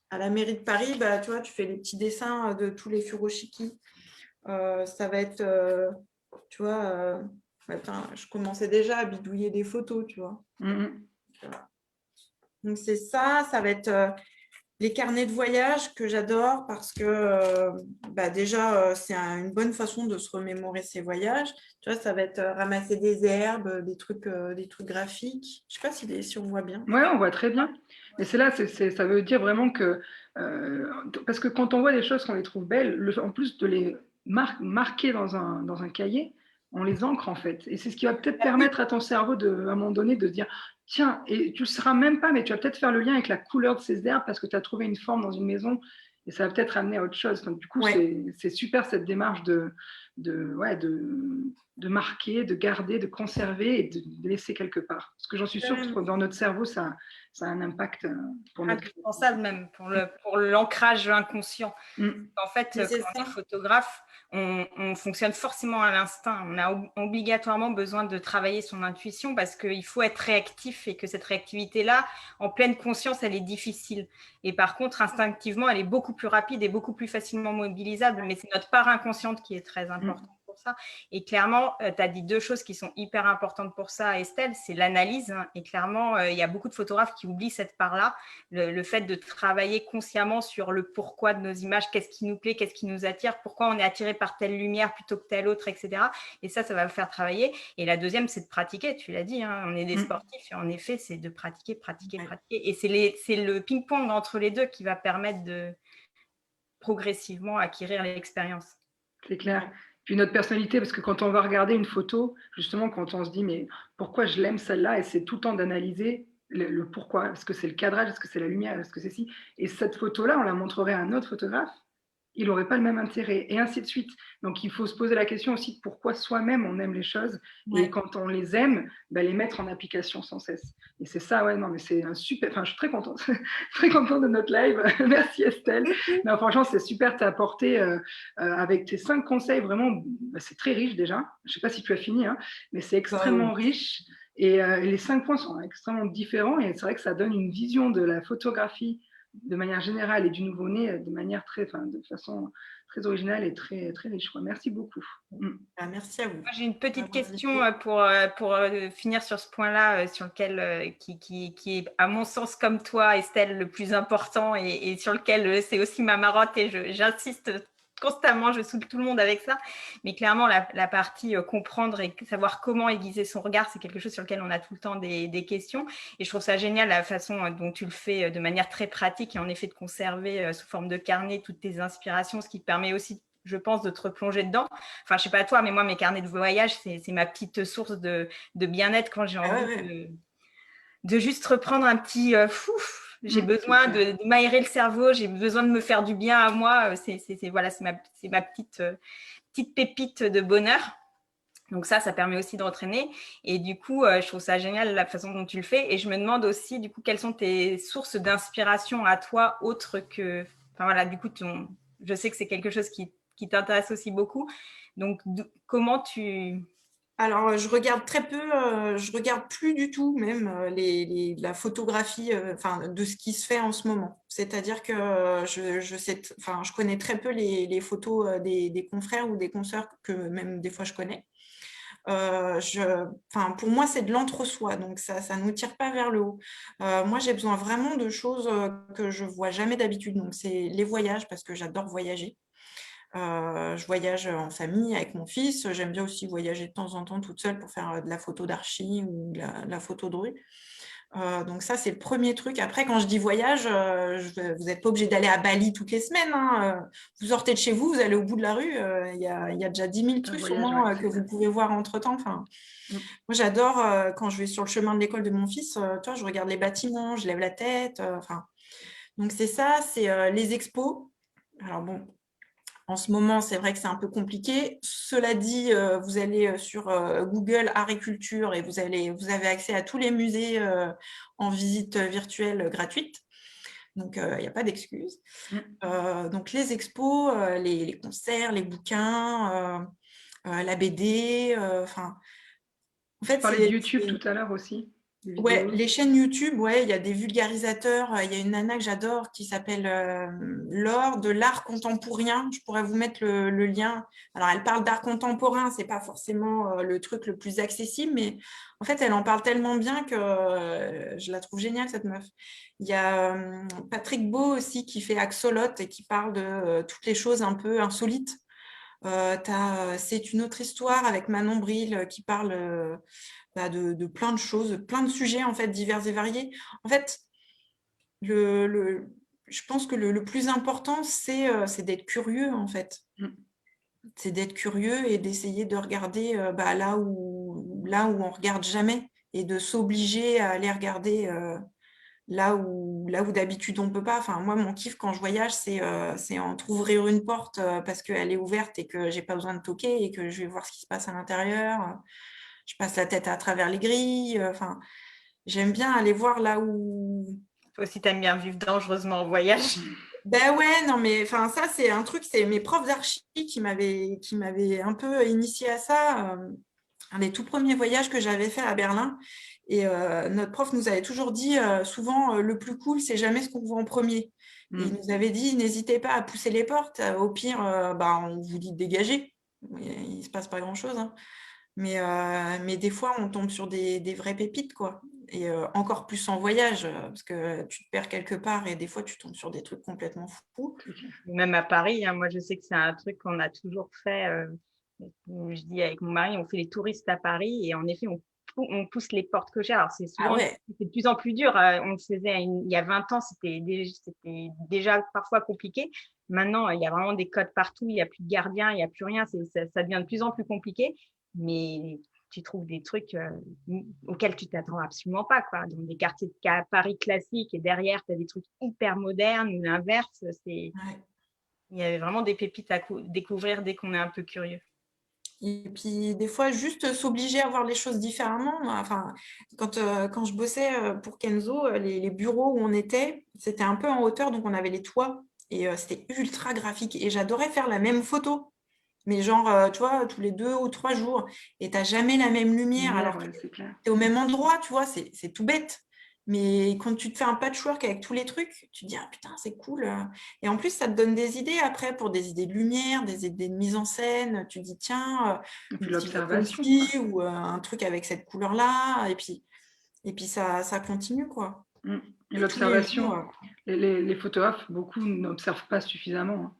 Speaker 2: à la mairie de Paris. Tu vois, tu fais les petits dessins de tous les furoshiki. Ça va être, tu vois, je commençais déjà à bidouiller des photos, tu vois. Donc, c'est ça va être les carnets de voyage que j'adore parce que déjà, c'est une bonne façon de se remémorer ses voyages. Tu vois, ça va être ramasser des herbes, des trucs graphiques. Je ne sais pas si on voit bien.
Speaker 1: Oui, on voit très bien. Et c'est là, ça veut dire vraiment que, parce que quand on voit des choses qu'on les trouve belles, en plus de les marquer dans un cahier, on les ancre en fait. Et c'est ce qui va peut-être permettre à ton cerveau, à un moment donné, de se dire, tiens, et tu ne le sauras même pas, mais tu vas peut-être faire le lien avec la couleur de ces herbes parce que tu as trouvé une forme dans une maison et ça va peut-être amener à autre chose. Donc, du coup, c'est super cette démarche de marquer, de garder, de conserver et de laisser quelque part. Parce que j'en suis sûre que dans notre cerveau, ça a un impact pour notre...
Speaker 3: Indispensable même pour l'ancrage inconscient. En fait, quand on est photographe, on fonctionne forcément à l'instinct. On a obligatoirement besoin de travailler son intuition parce qu'il faut être réactif et que cette réactivité-là, en pleine conscience, elle est difficile. Et par contre, instinctivement, elle est beaucoup plus rapide et beaucoup plus facilement mobilisable. Mais c'est notre part inconsciente qui est très importante. Pour ça. Et clairement, tu as dit 2 choses qui sont hyper importantes pour ça, Estelle, c'est l'analyse. Et clairement, il y a beaucoup de photographes qui oublient cette part-là, le fait de travailler consciemment sur le pourquoi de nos images, qu'est-ce qui nous plaît, qu'est-ce qui nous attire, pourquoi on est attiré par telle lumière plutôt que telle autre, etc. Et ça va le faire travailler. Et la deuxième, c'est de pratiquer, tu l'as dit, on est des sportifs et en effet, c'est de pratiquer. Et c'est le ping-pong entre les deux qui va permettre de progressivement acquérir l'expérience.
Speaker 1: C'est clair. Puis notre personnalité, parce que quand on va regarder une photo, justement, quand on se dit, mais pourquoi je l'aime celle-là, et c'est tout le temps d'analyser le pourquoi. Est-ce que c'est le cadrage, est-ce que c'est la lumière, est-ce que c'est ci. Et cette photo-là, on la montrerait à un autre photographe, il n'aurait pas le même intérêt, et ainsi de suite. Donc, il faut se poser la question aussi de pourquoi soi-même on aime les choses, et quand on les aime, les mettre en application sans cesse. Et c'est ça, ouais, non, mais c'est un super. Enfin, je suis très contente, très contente de notre live. Merci Estelle. Non, franchement, c'est super, tu as apporté avec tes 5 conseils, vraiment, c'est très riche déjà. Je ne sais pas si tu as fini, hein, mais c'est extrêmement riche. Et les 5 points sont extrêmement différents, et c'est vrai que ça donne une vision de la photographie de manière générale et du nouveau-né de manière de façon très originale et très, très riche. Merci beaucoup.
Speaker 2: Merci à vous.
Speaker 3: J'ai une petite question pour finir sur ce point-là, sur lequel, qui est, à mon sens, comme toi, Estelle, le plus important et sur lequel c'est aussi ma marotte et j'insiste constamment, je saoule tout le monde avec ça, mais clairement la partie comprendre et savoir comment aiguiser son regard, c'est quelque chose sur lequel on a tout le temps des questions, et je trouve ça génial la façon dont tu le fais de manière très pratique, et en effet de conserver sous forme de carnet toutes tes inspirations, ce qui te permet aussi, je pense, de te replonger dedans. Enfin, je sais pas toi, mais moi mes carnets de voyage, c'est ma petite source de bien-être quand j'ai envie de juste reprendre un petit j'ai besoin de m'aérer le cerveau, j'ai besoin de me faire du bien à moi. C'est ma petite pépite de bonheur. Donc ça permet aussi d'entraîner. Et du coup, je trouve ça génial la façon dont tu le fais. Et je me demande aussi, du coup, quelles sont tes sources d'inspiration à toi, autres que… Enfin voilà, du coup, je sais que c'est quelque chose qui t'intéresse aussi beaucoup. Donc, comment tu…
Speaker 2: Alors, je regarde très peu, je regarde plus du tout même la photographie de ce qui se fait en ce moment. C'est-à-dire que je connais très peu les photos des confrères ou des consoeurs que même des fois je connais. Pour moi, c'est de l'entre-soi, donc ça ne nous tire pas vers le haut. Moi, j'ai besoin vraiment de choses que je vois jamais d'habitude. Donc, c'est les voyages, parce que j'adore voyager. Je voyage en famille avec mon fils. J'aime bien aussi voyager de temps en temps toute seule pour faire de la photo d'archi ou de la photo de rue. Donc ça, c'est le premier truc. Après, quand je dis voyage, vous n'êtes pas obligé d'aller à Bali toutes les semaines, hein. Vous sortez de chez vous, vous allez au bout de la rue. Il y a déjà 10 000 trucs sûrement que vous pouvez voir entre-temps. Moi, j'adore quand je vais sur le chemin de l'école de mon fils, je regarde les bâtiments, je lève la tête. Donc c'est ça, c'est les expos. Alors bon, en ce moment, c'est vrai que c'est un peu compliqué. Cela dit, vous allez sur Google Agriculture et vous avez accès à tous les musées en visite virtuelle gratuite. Donc, il n'y a pas d'excuse. Donc, les expos, les concerts, les bouquins, la BD.
Speaker 1: En fait, tu parlais de YouTube tout à l'heure aussi.
Speaker 2: Ouais, les chaînes YouTube, il y a des vulgarisateurs. Il y a une nana que j'adore qui s'appelle Laure de l'art contemporain. Je pourrais vous mettre le lien. Alors, elle parle d'art contemporain, c'est pas forcément le truc le plus accessible, mais en fait, elle en parle tellement bien que je la trouve géniale, cette meuf. Il y a Patrick Beau aussi qui fait Axolot et qui parle de toutes les choses un peu insolites. C'est une autre histoire avec Manon Bril qui parle de plein de choses, plein de sujets en fait divers et variés. En fait, je pense que le plus important, c'est d'être curieux en fait. C'est d'être curieux et d'essayer de regarder là où on regarde jamais et de s'obliger à aller regarder là où d'habitude on peut pas. Enfin, moi, mon kiff quand je voyage, c'est entrouvrir une porte parce qu'elle est ouverte et que j'ai pas besoin de toquer et que je vais voir ce qui se passe à l'intérieur. Je passe la tête à travers les grilles. J'aime bien aller voir là où…
Speaker 3: Toi aussi, tu aimes bien vivre dangereusement en voyage.
Speaker 2: Ben ouais, non, mais ça, c'est un truc, c'est mes profs d'archi qui m'avaient un peu initié à ça. Un des tout premiers voyages que j'avais fait à Berlin. Et notre prof nous avait toujours dit, souvent, le plus cool, c'est jamais ce qu'on voit en premier. Et il nous avait dit, n'hésitez pas à pousser les portes. Au pire, on vous dit de dégager. Il ne se passe pas grand-chose, hein. Mais des fois, on tombe sur des vraies pépites, quoi. Et encore plus en voyage, parce que tu te perds quelque part et des fois, tu tombes sur des trucs complètement fous.
Speaker 3: Même à Paris, hein, moi, je sais que c'est un truc qu'on a toujours fait. Je dis avec mon mari, on fait les touristes à Paris et en effet, on pousse les portes cochères. Alors, c'est souvent c'est de plus en plus dur. On le faisait il y a 20 ans, c'était déjà parfois compliqué. Maintenant, il y a vraiment des codes partout, il n'y a plus de gardiens, il n'y a plus rien, ça devient de plus en plus compliqué, mais tu trouves des trucs auxquels tu t'attends absolument pas, quoi. Dans des quartiers de Paris classiques, et derrière, tu as des trucs hyper modernes, ou l'inverse. Il y avait vraiment des pépites à découvrir dès qu'on est un peu curieux.
Speaker 2: Et puis, des fois, juste s'obliger à voir les choses différemment. Enfin, quand je bossais pour Kenzo, les bureaux où on était, c'était un peu en hauteur, donc on avait les toits. Et c'était ultra graphique. Et j'adorais faire la même photo. Mais genre, tu vois, tous les 2 ou 3 jours. Et tu n'as jamais la même lumière. Alors que
Speaker 1: Ouais, c'est clair.
Speaker 2: tu es au même endroit, tu vois, c'est tout bête. Mais quand tu te fais un patchwork avec tous les trucs, tu te dis, ah putain, c'est cool. Et en plus, ça te donne des idées après pour des idées de lumière, des idées de mise en scène. Tu te dis, tiens,
Speaker 1: Et puis
Speaker 2: une silhouette
Speaker 1: l'observation,
Speaker 2: ici ou un truc avec cette couleur-là. Et puis ça continue, quoi.
Speaker 1: Et
Speaker 2: Et tous les
Speaker 1: l'observation,
Speaker 2: jours.
Speaker 1: les photographes, beaucoup n'observent pas suffisamment, hein.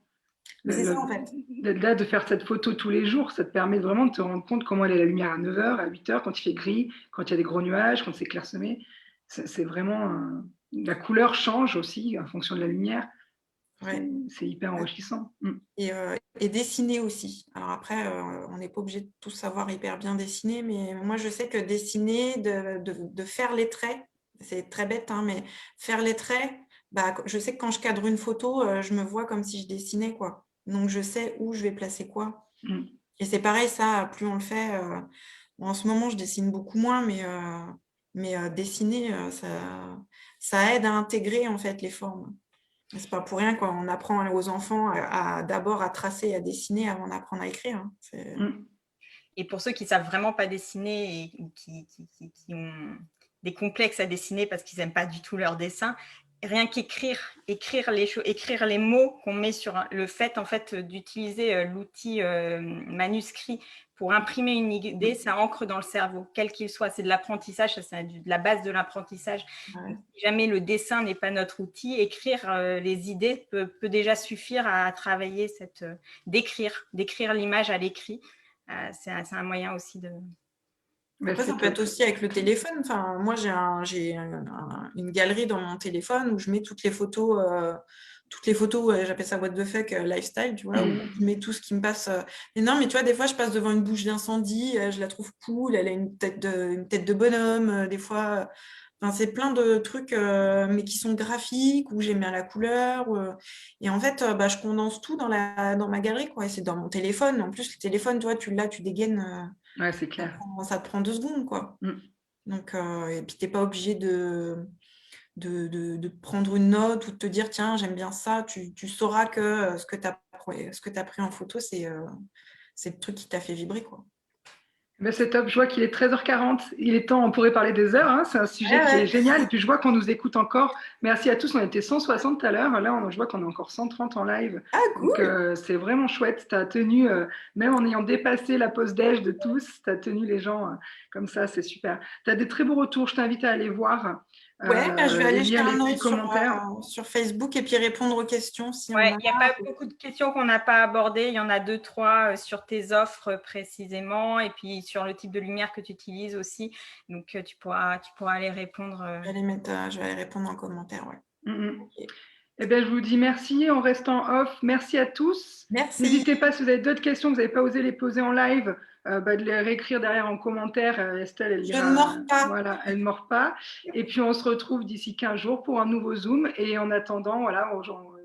Speaker 2: Mais c'est ça, en fait.
Speaker 1: D'être là, de faire cette photo tous les jours, ça te permet vraiment de te rendre compte comment elle est la lumière à 9h, à 8h, quand il fait gris, quand il y a des gros nuages, quand c'est clairsemé. C'est vraiment. La couleur change aussi en fonction de la lumière.
Speaker 2: Ouais.
Speaker 1: C'est hyper enrichissant.
Speaker 2: Et dessiner aussi. Alors après, on n'est pas obligé de tout savoir hyper bien dessiner, mais moi, je sais que dessiner, de faire les traits, c'est très bête, hein, mais faire les traits, bah, je sais que quand je cadre une photo, je me vois comme si je dessinais, quoi. Donc, je sais où je vais placer quoi. Et c'est pareil, ça, plus on le fait. En ce moment, je dessine beaucoup moins, mais dessiner, ça aide à intégrer, en fait, les formes. C'est pas pour rien qu'on apprend aux enfants d'abord à tracer et à dessiner avant d'apprendre à écrire.
Speaker 3: Et pour ceux qui ne savent vraiment pas dessiner et qui ont des complexes à dessiner parce qu'ils n'aiment pas du tout leur dessin, rien qu'écrire les mots qu'on met sur le fait, en fait d'utiliser l'outil manuscrit pour imprimer une idée, ça ancre dans le cerveau, quel qu'il soit. C'est de l'apprentissage, c'est de la base de l'apprentissage.
Speaker 2: Ouais.
Speaker 3: Si jamais le dessin n'est pas notre outil, écrire les idées peut déjà suffire à travailler d'écrire l'image à l'écrit. C'est un moyen aussi de...
Speaker 2: Après, ça peut être aussi avec le téléphone. Enfin, moi, j'ai une galerie dans mon téléphone où je mets toutes les photos, j'appelle ça what the fuck lifestyle, tu vois, où je mets tout ce qui me passe. Mais non, mais tu vois, des fois, je passe devant une bouche d'incendie, je la trouve cool, elle a une tête de bonhomme, des fois. Enfin, c'est plein de trucs, mais qui sont graphiques, où j'aime bien la couleur. Et en fait, bah, je condense tout dans ma galerie, quoi. Et c'est dans mon téléphone. En plus, le téléphone, toi, tu dégaines.
Speaker 1: Ouais, c'est clair.
Speaker 2: Ça te prend 2 secondes, quoi. Donc, et puis, tu n'es pas obligé de prendre une note ou de te dire, tiens, j'aime bien ça. Tu sauras que ce que tu as pris en photo, c'est le truc qui t'a fait vibrer, quoi.
Speaker 1: Ben c'est top, je vois qu'il est 13h40, il est temps, on pourrait parler des heures, hein. C'est un sujet qui est génial, et puis je vois qu'on nous écoute encore. Merci à tous, on était 160 tout à l'heure, là je vois qu'on est encore 130 en live.
Speaker 2: Ah, cool.
Speaker 1: Donc c'est vraiment chouette, tu as tenu, même en ayant dépassé la pause déj de tous, tu as tenu les gens comme ça, c'est super. Tu as des très beaux retours, je t'invite à aller voir.
Speaker 2: Ouais, bah, je vais aller jeter
Speaker 1: lire les
Speaker 2: un œil
Speaker 1: petits commentaires.
Speaker 2: sur Facebook et puis répondre aux questions si on
Speaker 3: Ouais,
Speaker 2: a.
Speaker 3: il n'y a pas beaucoup de questions qu'on n'a pas abordées. Il y en a 2, 3 sur tes offres précisément et puis sur le type de lumière que tu utilises aussi. Donc, tu pourras aller répondre.
Speaker 2: Je vais aller répondre en commentaire, ouais.
Speaker 1: Okay. Eh bien, je vous dis merci en restant off. Merci à tous.
Speaker 2: Merci.
Speaker 1: N'hésitez pas, si vous avez d'autres questions, vous n'avez pas osé les poser en live, de les réécrire derrière en commentaire. Estelle, elle lira.
Speaker 2: Je ne mords pas.
Speaker 1: Voilà, elle ne mord pas. Et puis, on se retrouve d'ici 15 jours pour un nouveau Zoom. Et en attendant, voilà,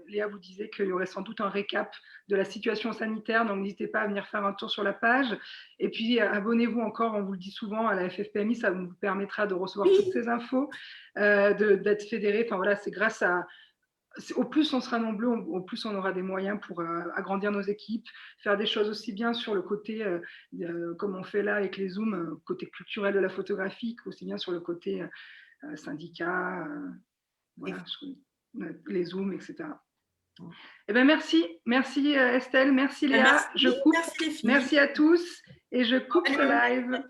Speaker 1: Léa vous disait qu'il y aurait sans doute un récap de la situation sanitaire. Donc, n'hésitez pas à venir faire un tour sur la page. Et puis, abonnez-vous encore, on vous le dit souvent, à la FFPMI. Ça vous permettra de recevoir toutes ces infos, d'être fédéré. Enfin, voilà, c'est grâce à... Au plus on sera nombreux, au plus on aura des moyens pour agrandir nos équipes, faire des choses aussi bien sur le côté, comme on fait là avec les Zooms, côté culturel de la photographie, aussi bien sur le côté syndicat, voilà, les Zooms, etc. Eh ben merci Estelle, merci Léa,
Speaker 2: Merci,
Speaker 1: je coupe,
Speaker 2: merci les filles.
Speaker 1: merci à tous et je coupe ce live.